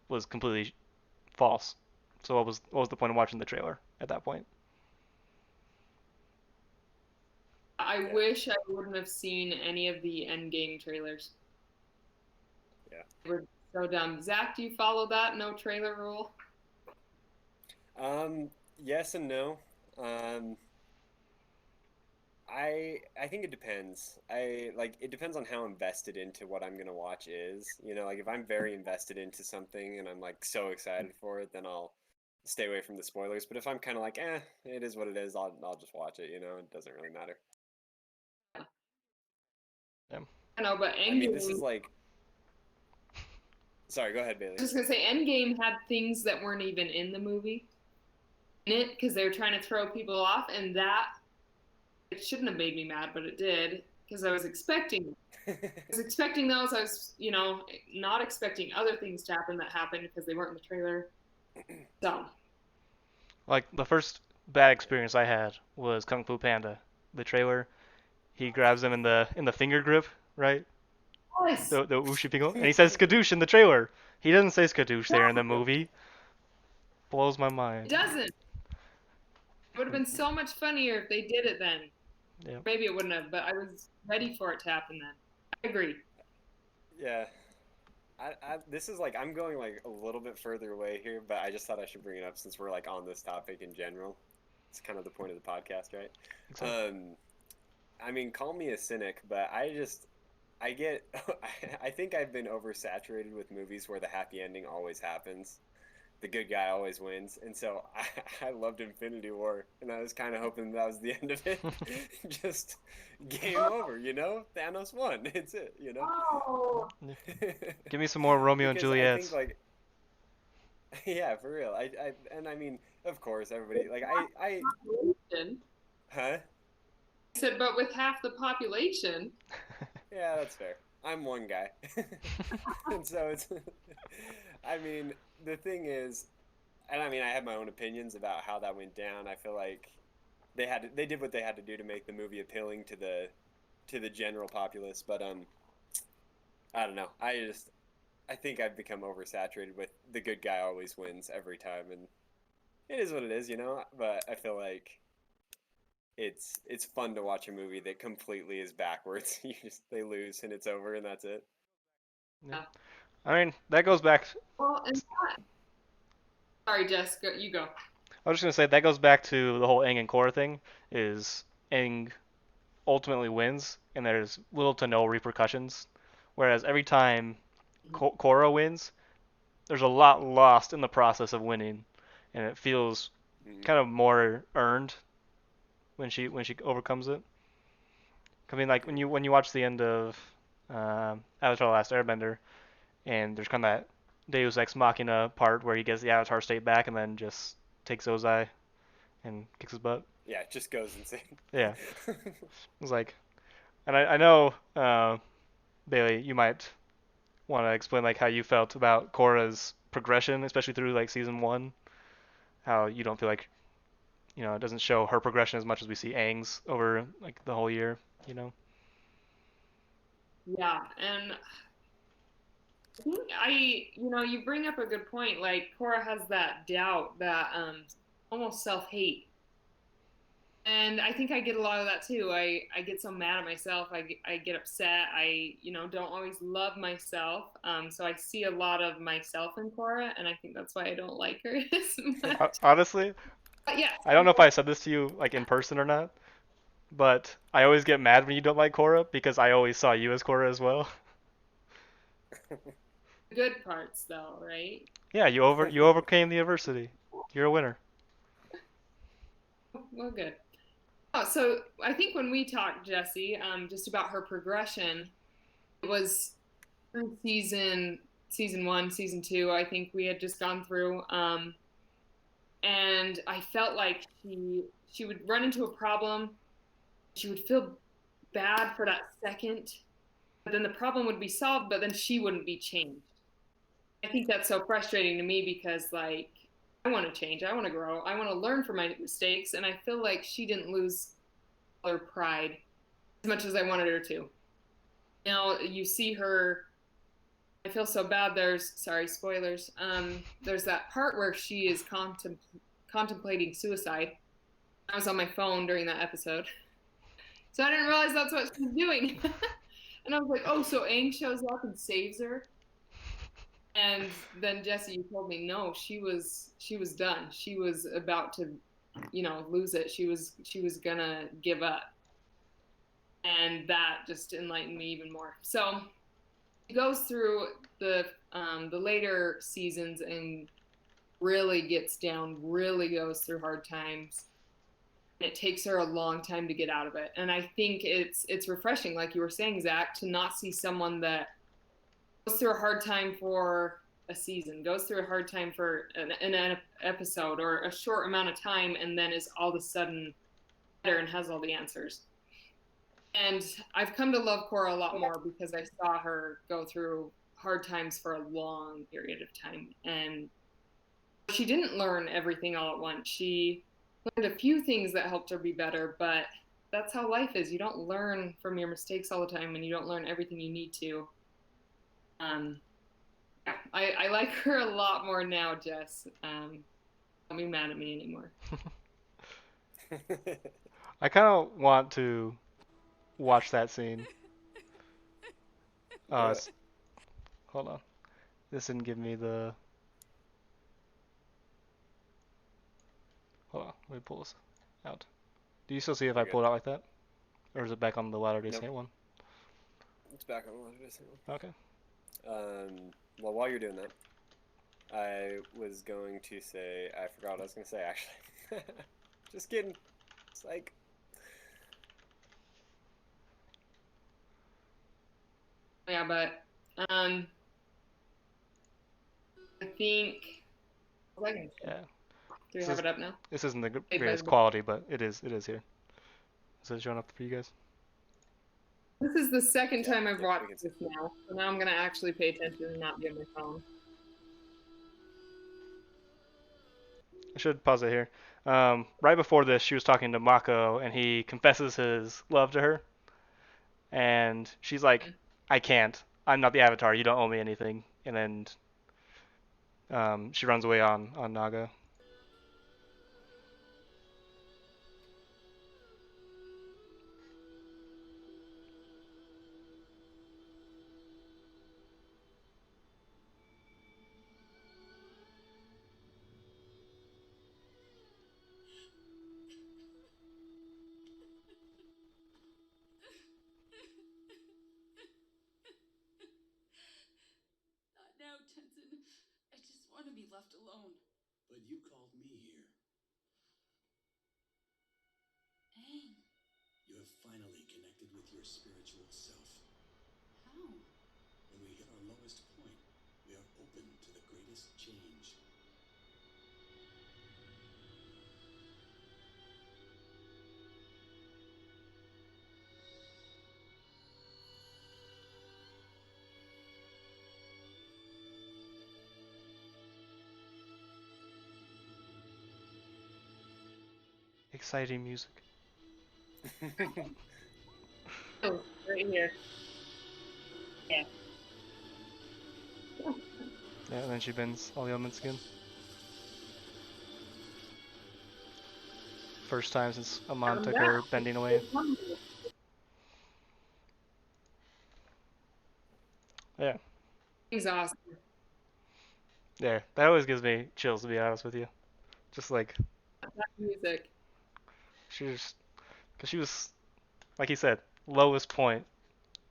was completely false. So what was the point of watching the trailer at that point? I Yeah. wish I wouldn't have seen any of the Endgame trailers. Yeah. They were so dumb. Zach, do you follow that no trailer rule? Yes and no. Um, I think it depends. It depends on how invested into what I'm gonna watch is. You know, like if I'm very invested into something and I'm like so excited for it, then I'll stay away from the spoilers. But if I'm kind of like, it is what it is, I'll just watch it. You know, it doesn't really matter. Yeah. I know, but I mean, this is Endgame. like, sorry, go ahead, I Bailey. was just gonna say Endgame had things that weren't even in the movie in it because they were trying to throw people off, and that it shouldn't have made me mad, but it did because I was expecting. I was expecting those. I was, not expecting other things to happen that happened because they weren't in the trailer. So Like the first bad experience I had was Kung Fu Panda. The trailer, he grabs him in the finger grip, right? yes, The Wuxi Pingle, and he says skadoosh in the trailer. He doesn't say skadoosh there in the Yep. movie. Blows my it mind. doesn't. It would have been so much funnier if they did it then. Yeah. Maybe it wouldn't have, but I was ready for it to happen then. I agree. Yeah. This is like I'm going like a little bit further away here, but I just thought I should bring it up since we're like on this topic in general. It's kind of the point of the podcast, right? So, Um, I mean, call me a cynic, but I get, I think I've been oversaturated with movies where the happy ending always happens. The good guy always wins. And so I loved Infinity War, and I was kind of hoping that was the end of it. Just game over, you know? Thanos won. It's it, you know? Oh, yeah. Give me some more Romeo and Because I think, Juliet's. like, yeah, for real. And I mean, of course, everybody, like, population. huh? I said, but with half the population, Yeah, that's fair. I'm one guy. And so it's, I mean, the thing is, and I mean, I have my own opinions about how that went down. I feel like they did what they had to do to make the movie appealing to the general populace, but I don't know. I think I've become oversaturated with the good guy always wins every time, and it is what it is, you know. But I feel like it's fun to watch a movie that completely is backwards. You just they lose and it's over and that's it. Yeah. Yeah. I mean, that goes back. Well, and sorry, Jessica, you go. I was just gonna say that goes back to the whole Aang and Korra thing. Is Aang ultimately wins, and there's little to no repercussions. Whereas every time Korra wins, there's a lot lost in the process of winning, and it feels Mhm. kind of more earned when she overcomes it. I mean, like when you watch the end of Avatar: The Last Airbender, and there's kind of that Deus Ex Machina part where he gets the Avatar state back and then just takes Ozai and kicks his butt. Yeah, it just goes insane. Yeah, it's like, and I know Bailey, you might want to explain like how you felt about Korra's progression, especially through like season one. How you don't feel like it doesn't show her progression as much as we see Aang's over like the whole year. You know. Yeah, and I think you bring up a good point. Like Cora has that doubt, that almost self-hate. And I think I get a lot of that too. I get so mad at myself. I get upset. Don't always love myself. So I see a lot of myself in Cora, and I think that's why I don't like her as much. Honestly, But yeah, I don't know if I said this to you like in person or not, but I always get mad when you don't like Korra because I always saw you as Korra as well. the good parts though, right? Yeah, you overcame the adversity. You're a winner. Well, good. Oh, so I think when we talked, Jesse, just about her progression, it was through season one, season two. I think we had just gone through, and I felt like she would run into a problem. She would feel bad for that second, but then the problem would be solved, but then she wouldn't be changed. I think that's so frustrating to me because like I want to change, I want to grow, I want to learn from my mistakes, and I feel like she didn't lose her pride as much as I wanted her to. Now you see her. I feel so bad. Sorry, spoilers. There's that part where she is contemplating suicide. I was on my phone during that episode, so I didn't realize that's what she was doing. And I was like, oh, so Aang shows up and saves her. And then Jesse, you told me no, she was done. She was about to, lose it. She was gonna give up, and that just enlightened me even more. So it goes through the later seasons and really gets down, really goes through hard times. And it takes her a long time to get out of it. And I think it's refreshing, like you were saying, Zach, to not see someone that goes through a hard time for a season, goes through a hard time for an episode or a short amount of time, and then is all of a sudden better and has all the answers. And I've come to love Cora a lot more because I saw her go through hard times for a long period of time. And she didn't learn everything all at once. She learned a few things that helped her be better, but that's how life is. You don't learn from your mistakes all the time, and you don't learn everything you need to. Yeah, I like her a lot more now, Jess. Don't be mad at me anymore. I kind of want to watch that scene. Do it. It's, hold on. This didn't give me the. Hold on. Let me pull this out. Do you still see if I You're good. pull it out like that, or is it back on the Latter-day Nope. Saint one? It's back on the left. Okay. Well, while you're doing that, I was going to say, I forgot what I was going to say actually. Just kidding. It's like, Yeah, but I think. Yeah. Do we This have is it up now? this isn't the Saved by greatest the quality, but it is here. Is it showing up for you guys? This is the second yeah, time I've yeah, we watched can see. this now, so now I'm gonna actually pay attention and not be on my phone. I should pause it here. Right before this, she was talking to Mako, and he confesses his love to her, and she's like, "I can't. I'm not the Avatar. You don't owe me anything." And then she runs away on Naga. left alone. But you called me here. Aang. You have finally connected with your spiritual self. How? When we hit our lowest point, we are open to the greatest change. Exciting music. Oh, right here. Yeah. Yeah, and then she bends all the elements again. First time since Amon took her bending away. Yeah. He's awesome. Yeah, that always gives me chills, to be honest with you. Just like, That music. because she was, like he said, lowest point,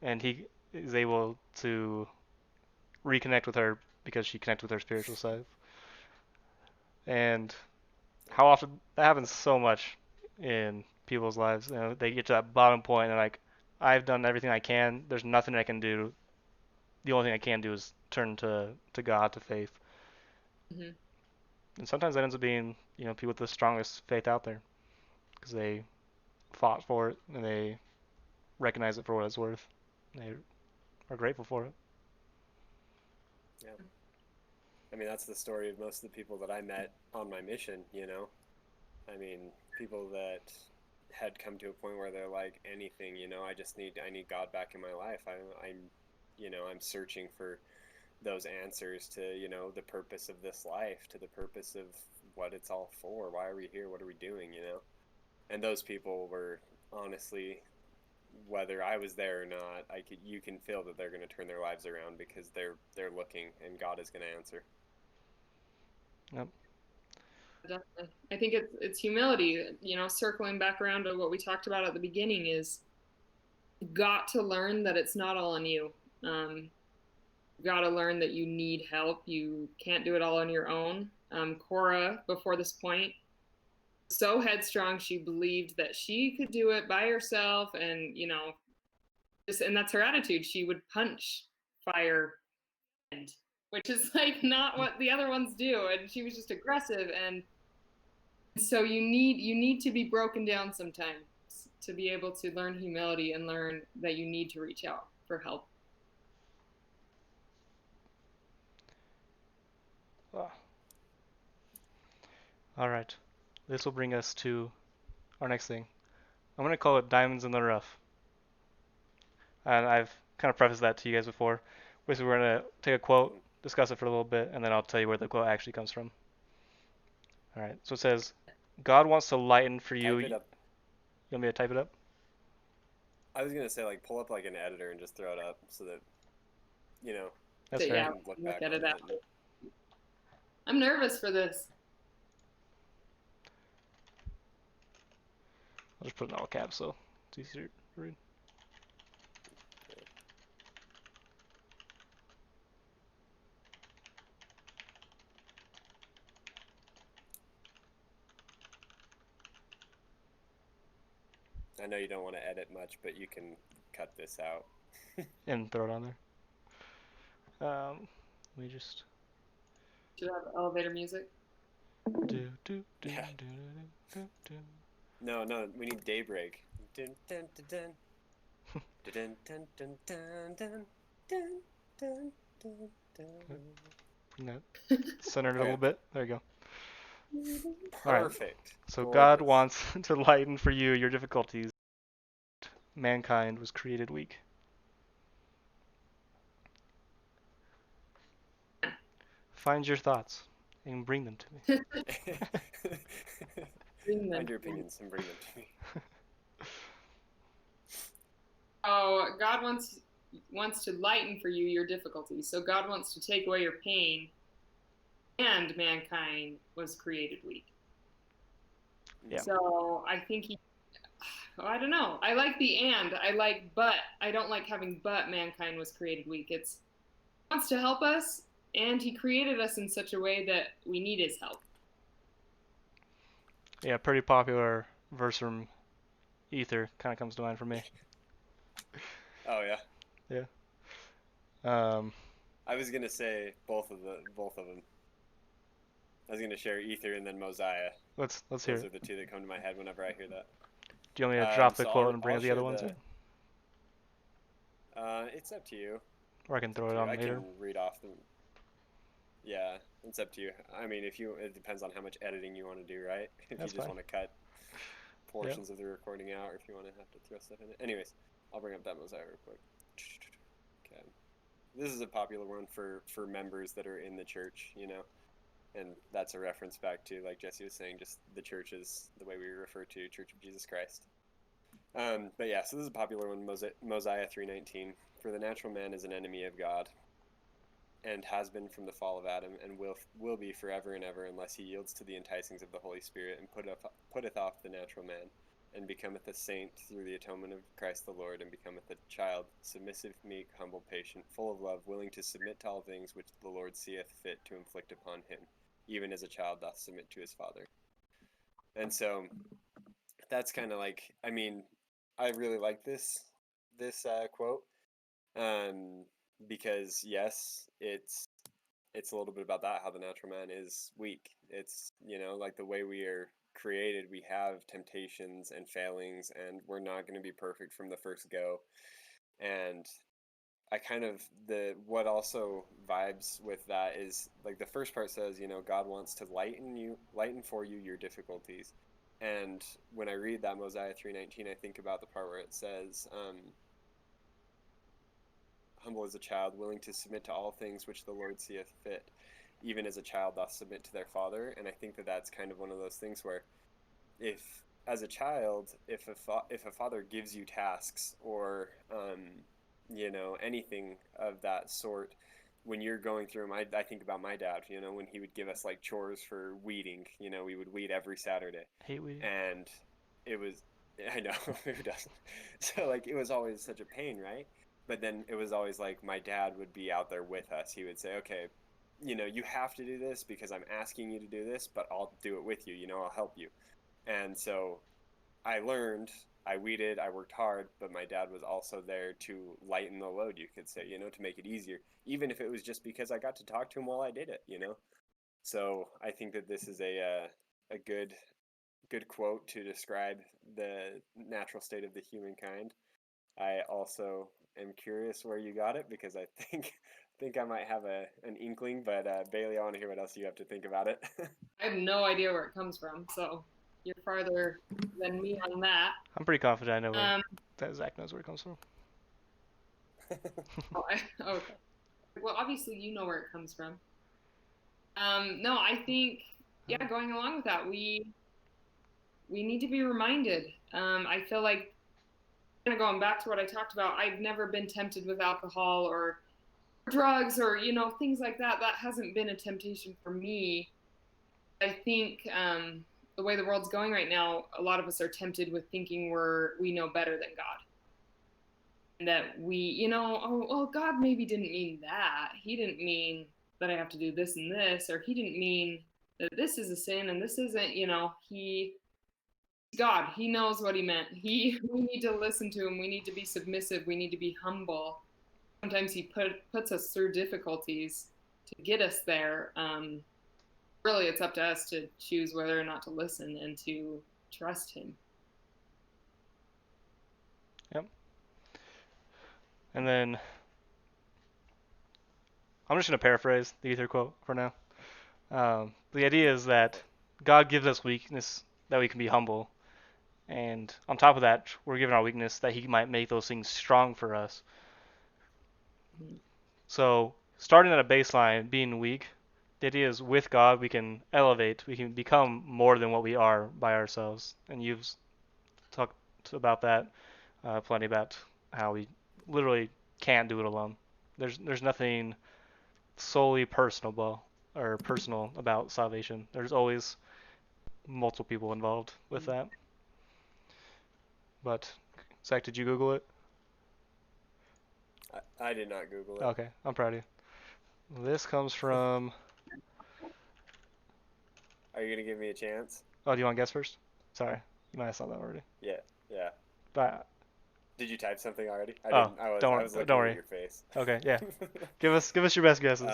and he is able to reconnect with her because she connected with her spiritual side. And how often that happens so much in people's lives. You know, they get to that bottom point and like, I've done everything I can. There's nothing I can do. The only thing I can do is turn to God, to faith. Mm-hmm. And sometimes that ends up being, people with the strongest faith out there because they fought for it and they recognize it for what it's worth. They are grateful for it. Yeah. I mean, that's the story of most of the people that I met on my mission, I mean, people that had come to a point where they're like, anything, I need God back in my life. I'm searching for those answers to, the purpose of this life, to the purpose of what it's all for. Why are we here? What are we doing, And those people were honestly, whether I was there or not, you can feel that they're going to turn their lives around because they're looking and God is going to answer. Yep. Definitely. I think it's humility, circling back around to what we talked about at the beginning is you've got to learn that it's not all on you. You've got to learn that you need help. You can't do it all on your own. Korra, before this point, so headstrong, she believed that she could do it by herself, and and that's her attitude. She would punch fire, which is like not what the other ones do, and she was just aggressive. And so you need to be broken down sometimes to be able to learn humility and learn that you need to reach out for help. All right. This will bring us to our next thing. I'm going to call it Diamonds in the Rough. And I've kind of prefaced that to you guys before. Basically, we're going to take a quote, discuss it for a little bit, and then I'll tell you where the quote actually comes from. All right. So it says, God wants to lighten for you. Type it up. You want me to type it up? I was going to say, like, pull up, like, an editor and just throw it up so that, That's So, fair. yeah, look look back at on it it. after. I'm nervous for this. I'll just put it in all caps so it's easier to read. I know you don't want to edit much, but you can cut this out. And throw it on there. We just Should have elevator music. Yeah. No, we need daybreak. Dun, dun, dun, dun. Dun, dun, dun, dun, dun, dun, dun, dun, dun. bring that centered a little bit. There you go. Perfect. Right. So Gorgeous. God wants to lighten for you your difficulties. Mankind was created weak. Find your thoughts and bring them to me. Find your opinions and bring them to me. Oh, God wants to lighten for you your difficulties. So God wants to take away your pain, and mankind was created weak. Yeah. So I think I don't know. I like the and. I like but. I don't like having but mankind was created weak. He wants to help us, and he created us in such a way that we need his help. Yeah, pretty popular verse from Ether kind of comes to mind for me. Oh yeah. Yeah. Um, I was gonna say both of them. I was gonna share Ether and then Mosiah. let's hear Those it. are the two that come to my head whenever I hear that. Do you want me to drop the So quote and bring I'll up the other share ones the. in? It's up to you. Or I can It's up throw it to you. on I later. can read off them. Yeah, it's up to you. I mean, it depends on how much editing you want to do, right? If you That's just fine. want to cut Yep. portions of the recording out, or if you want to have to throw stuff in it. Anyways, I'll bring up that Mosiah real quick. Okay, this is a popular one for members that are in the church, and that's a reference back to, like Jesse was saying, just the church is the way we refer to Church of Jesus Christ. But yeah, so this is a popular one, Mosiah 3:19. For the natural man is an enemy of God, and has been from the fall of Adam, and will be forever and ever, unless he yields to the enticings of the Holy Spirit, and putteth off the natural man, and becometh a saint through the atonement of Christ the Lord, and becometh a child, submissive, meek, humble, patient, full of love, willing to submit to all things which the Lord seeth fit to inflict upon him, even as a child doth submit to his father. And so that's kind of like, I mean, I really like this quote, um, because yes, it's a little bit about that, how the natural man is weak. It's, like the way we are created, we have temptations and failings, and we're not going to be perfect from the first go. And I kind of, what also vibes with that is, like, the first part says, God wants to lighten for you your difficulties. And when I read that Mosiah 3:19, I think about the part where it says, humble as a child, willing to submit to all things which the Lord seeth fit, even as a child doth submit to their father. And I think that that's kind of one of those things where, if as a child, if a father gives you tasks, or anything of that sort, when you're going through them, I think about my dad. When he would give us like chores for weeding, we would weed every Saturday, Hate weed. and it was, I know, who doesn't? So like, it was always such a pain, right? But then it was always like, my dad would be out there with us. He would say, okay, you have to do this because I'm asking you to do this, but I'll do it with you. I'll help you. And so I learned, I weeded, I worked hard, but my dad was also there to lighten the load, you could say, to make it easier, even if it was just because I got to talk to him while I did it. So I think that this is a good quote to describe the natural state of the humankind. I also am curious where you got it, because I think I might have an inkling, but Bailey, I want to hear what else you have to think about it. I have no idea where it comes from, so you're farther than me on that. I'm pretty confident I know Um, that Zach knows where it comes from. okay. Well, obviously you know where it comes from. No, I think, yeah, going along with that, we need to be reminded. I feel like, kind of going back to what I talked about, I've never been tempted with alcohol or drugs or things like that. That hasn't been a temptation for me. I think the way the world's going right now, a lot of us are tempted with thinking we know better than God, and that oh, God maybe didn't mean that. He didn't mean that I have to do this and this, or he didn't mean that this is a sin and this isn't. He's God. He knows what he meant. We need to listen to him. We need to be submissive. We need to be humble. Sometimes he puts us through difficulties to get us there. Really, it's up to us to choose whether or not to listen and to trust him. Yep. And then I'm just gonna paraphrase the Ether quote for now. The idea is that God gives us weakness that we can be humble, and on top of that, we're given our weakness that He might make those things strong for us. Mm-hmm. So starting at a baseline, being weak, the idea is with God we can elevate, we can become more than what we are by ourselves. And you've talked about that plenty, about how we literally can't do it alone. There's nothing solely personal about salvation. There's always multiple people involved with that. But Zach, did you Google it? I did not Google it. Okay, I'm proud of you. This comes from. Are you gonna give me a chance? Oh, do you want to guess first? Sorry, you might have saw that already. Yeah, yeah. But Did you type something already? I oh, didn't. I was. I don't was don't looking at worry. your face. Okay, yeah. Give us your best guesses.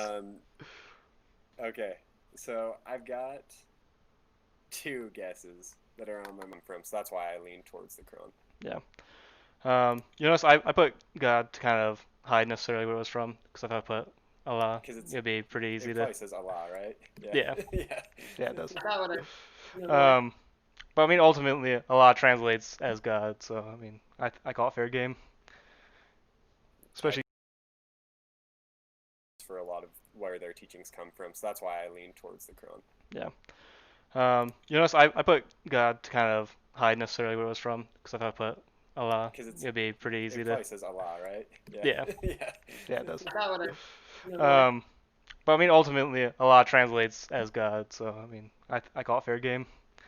Okay. So I've got two guesses that are on my mind from, so that's why I lean towards the Quran. Yeah. You notice I put God to kind of hide necessarily where it was from, because if I put Allah, Because it'd be pretty easy it to. probably says Allah, right? Yeah. Yeah, Yeah. yeah, it does. Is that what But I mean, ultimately, Allah translates as God, so I mean, I call it fair game, I especially. for a lot of where their teachings come from, so that's why I lean towards the Quran. Yeah. You notice I put God to kind of hide necessarily where it was from, because if I put Allah, Because it'd be pretty easy it to. probably says Allah, right? Yeah. Yeah, Yeah. yeah, it does. Is that what But I mean, ultimately, Allah translates as God, so I mean, I call it fair game, I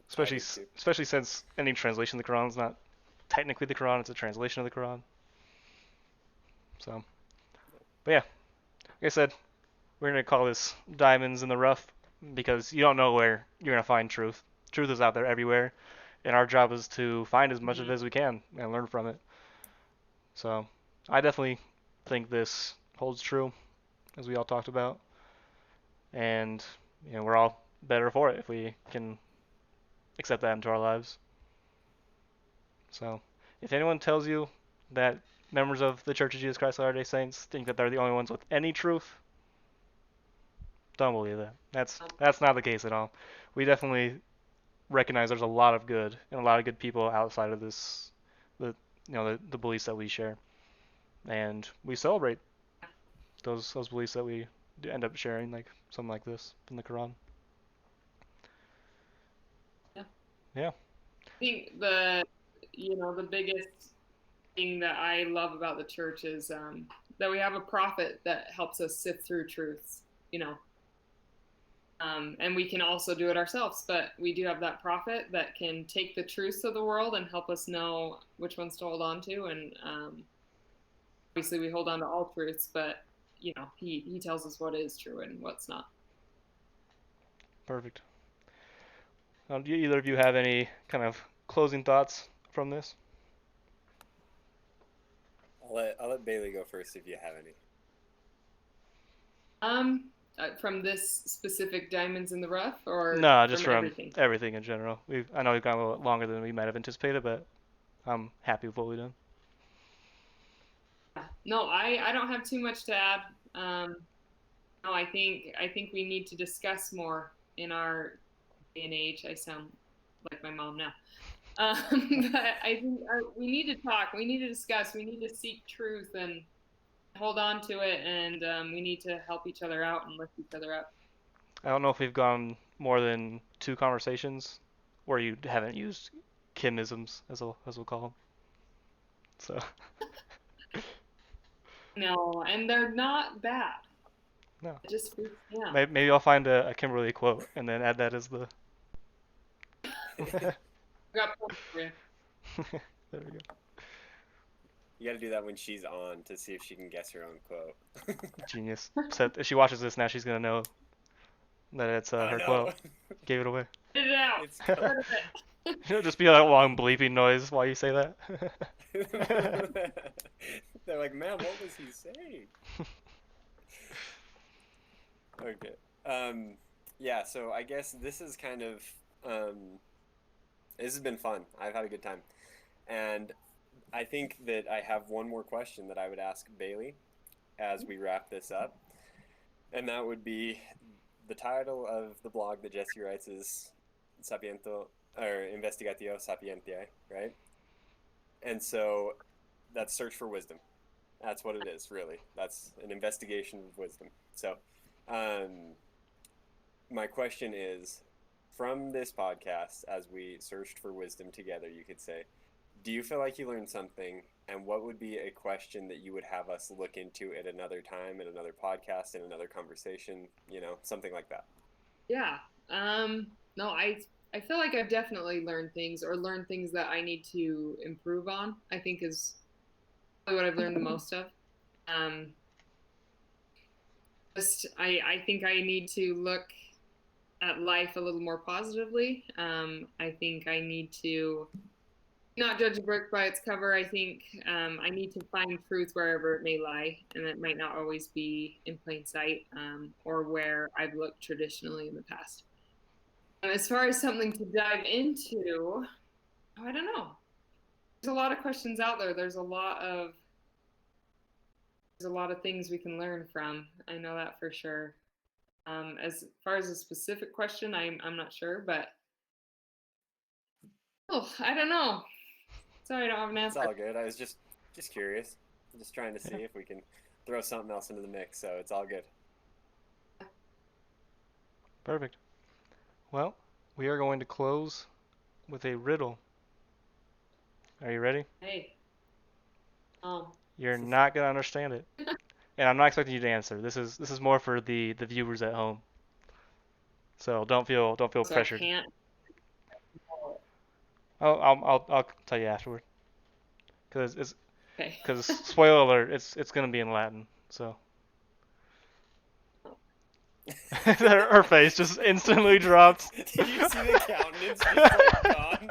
especially do too. especially since any translation of the Quran is not technically the Quran; it's a translation of the Quran. So, but yeah, like I said, we're gonna call this diamonds in the rough because you don't know where you're gonna find truth. Truth is out there everywhere, and our job is to find as much of it as we can and learn from it. So, I definitely think this holds true, as we all talked about, and we're all better for it if we can accept that into our lives. So, if anyone tells you that members of the Church of Jesus Christ of Latter-day Saints think that they're the only ones with any truth, don't believe that. That's not the case at all. We definitely recognize there's a lot of good and a lot of good people outside of this, the the beliefs that we share, and we celebrate those beliefs that we end up sharing, like something like this from the Quran. Yeah. Yeah. I think the biggest thing that I love about the church is that we have a prophet that helps us sift through truths, you know. And we can also do it ourselves, but we do have that prophet that can take the truths of the world and help us know which ones to hold on to. And obviously, we hold on to all truths, but he tells us what is true and what's not. Perfect. Do either of you have any kind of closing thoughts from this? I'll let Bailey go first if you have any. From this specific diamonds in the rough, or No, just from from everything? everything in general. I know we've gone a little longer than we might have anticipated, but I'm happy with what we've done. No, I don't have too much to add. No, I think we need to discuss more in our day and age. I sound like my mom now. But I think we need to talk. We need to discuss. We need to seek truth and hold on to it. And we need to help each other out and lift each other up. I don't know if we've gone more than two conversations where you haven't used Kimisms, as we'll call them. So No, and they're not bad. no, Just yeah. maybe I'll find a Kimberly quote and then add that as the. Got for you. There we go. You got to do that when she's on to see if she can guess her own quote. Genius. So if she watches this now, she's gonna know that it's I her know. quote. Gave it away. Get it out. It's Get rid of it. It'll just be a long bleeping noise while you say that. They're like, man, what was he saying? Okay. Yeah, so I guess this is kind of this has been fun. I've had a good time. And I think that I have one more question that I would ask Bailey as we wrap this up. And that would be the title of the blog that Jesse writes is Sapiento or Investigatio Sapientiae, right? And so that's search for wisdom. That's what it is, really. That's an investigation of wisdom. So, my question is, from this podcast, as we searched for wisdom together, you could say, do you feel like you learned something? And what would be a question that you would have us look into at another time, in another podcast, in another conversation, something like that? Yeah. No, I feel like I've definitely learned things that I need to improve on. I think is probably what I've learned the most of. I think I need to look at life a little more positively. I think I need to not judge a book by its cover. I think I need to find truth wherever it may lie, and it might not always be in plain sight or where I've looked traditionally in the past. As far as something to dive into, I don't know. There's a lot of questions out there. There's a lot of things we can learn from. I know that for sure. As far as a specific question, I'm not sure, but I don't know. Sorry, I don't have an It's answer. all good. I was just curious. I'm just trying to see if we can throw something else into the mix, so it's all good. Perfect. Well, we are going to close with a riddle. Are you ready? Hey. You're not gonna understand it, and I'm not expecting you to answer. This is more for the viewers at home. So don't feel So pressured. I can't. Oh, I'll tell you afterward. Because Okay. spoiler alert, it's gonna be in Latin. So her face just instantly dropped. Did you see the countenance just like gone?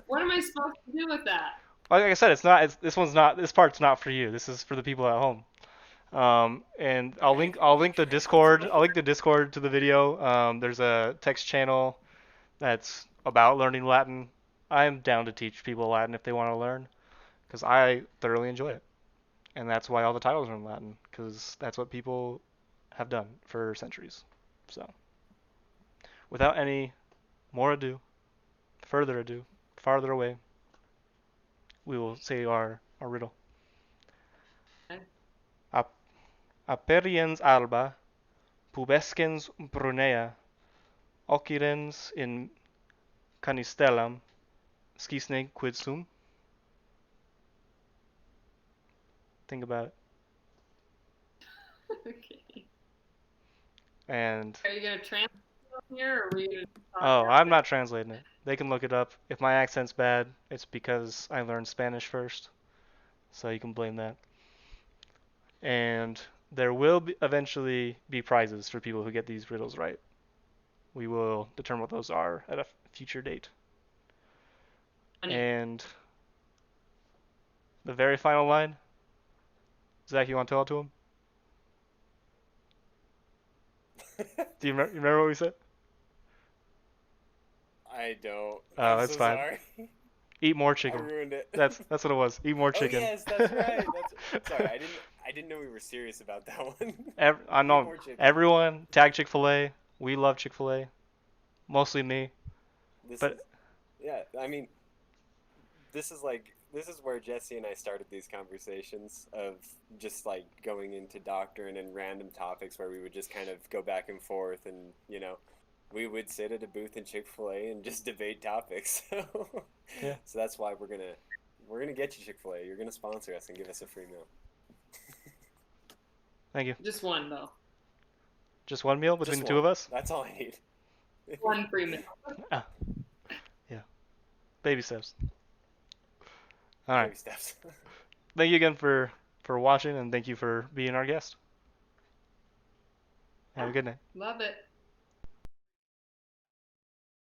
What am I supposed to do with that? Like I said, it's not. This one's not. This part's not for you. This is for the people at home. And Okay. I'll link the Discord. I'll link the Discord to the video. There's a text channel that's about learning Latin. I'm down to teach people Latin if they want to learn, because I thoroughly enjoy it, and that's why all the titles are in Latin, because that's what people have done for centuries. So, without any more ado, further ado, farther away, we will say our riddle. Okay. Aperiens alba, pubescens brunea, occidens in canistellam, scisne quid sum. Think about it. Okay. And Are you gonna translate here, or are we gonna talk oh, about I'm it? not translating it. They can look it up. If my accent's bad, it's because I learned Spanish first, so you can blame that. And there will eventually be prizes for people who get these riddles right. We will determine what those are at a future date. Funny. And the very final line, Zach, you want to tell it to him? Do you remember what we said? I don't. Oh, I'm that's so fine. sorry. Eat more I chicken. ruined it. That's what it was. Eat more Oh chicken. yes, that's right. Sorry. I didn't know we were serious about that one. I Eat know more chicken. everyone tag Chick-fil-A. We love Chick-fil-A. Mostly me. This But is yeah. I mean, this is where Jesse and I started these conversations of just like going into doctrine and random topics where we would just kind of go back and forth and we would sit at a booth in Chick-fil-A and just debate topics. yeah, So that's why we're gonna get you Chick-fil-A. You're gonna sponsor us and give us a free meal. thank you. Just one though. Just one meal between Just the two one. of us? That's all I need. One free meal. Ah, yeah. Baby steps. All right. Baby steps. Thank you again for watching, and thank you for being our guest. Have a good night. Love it.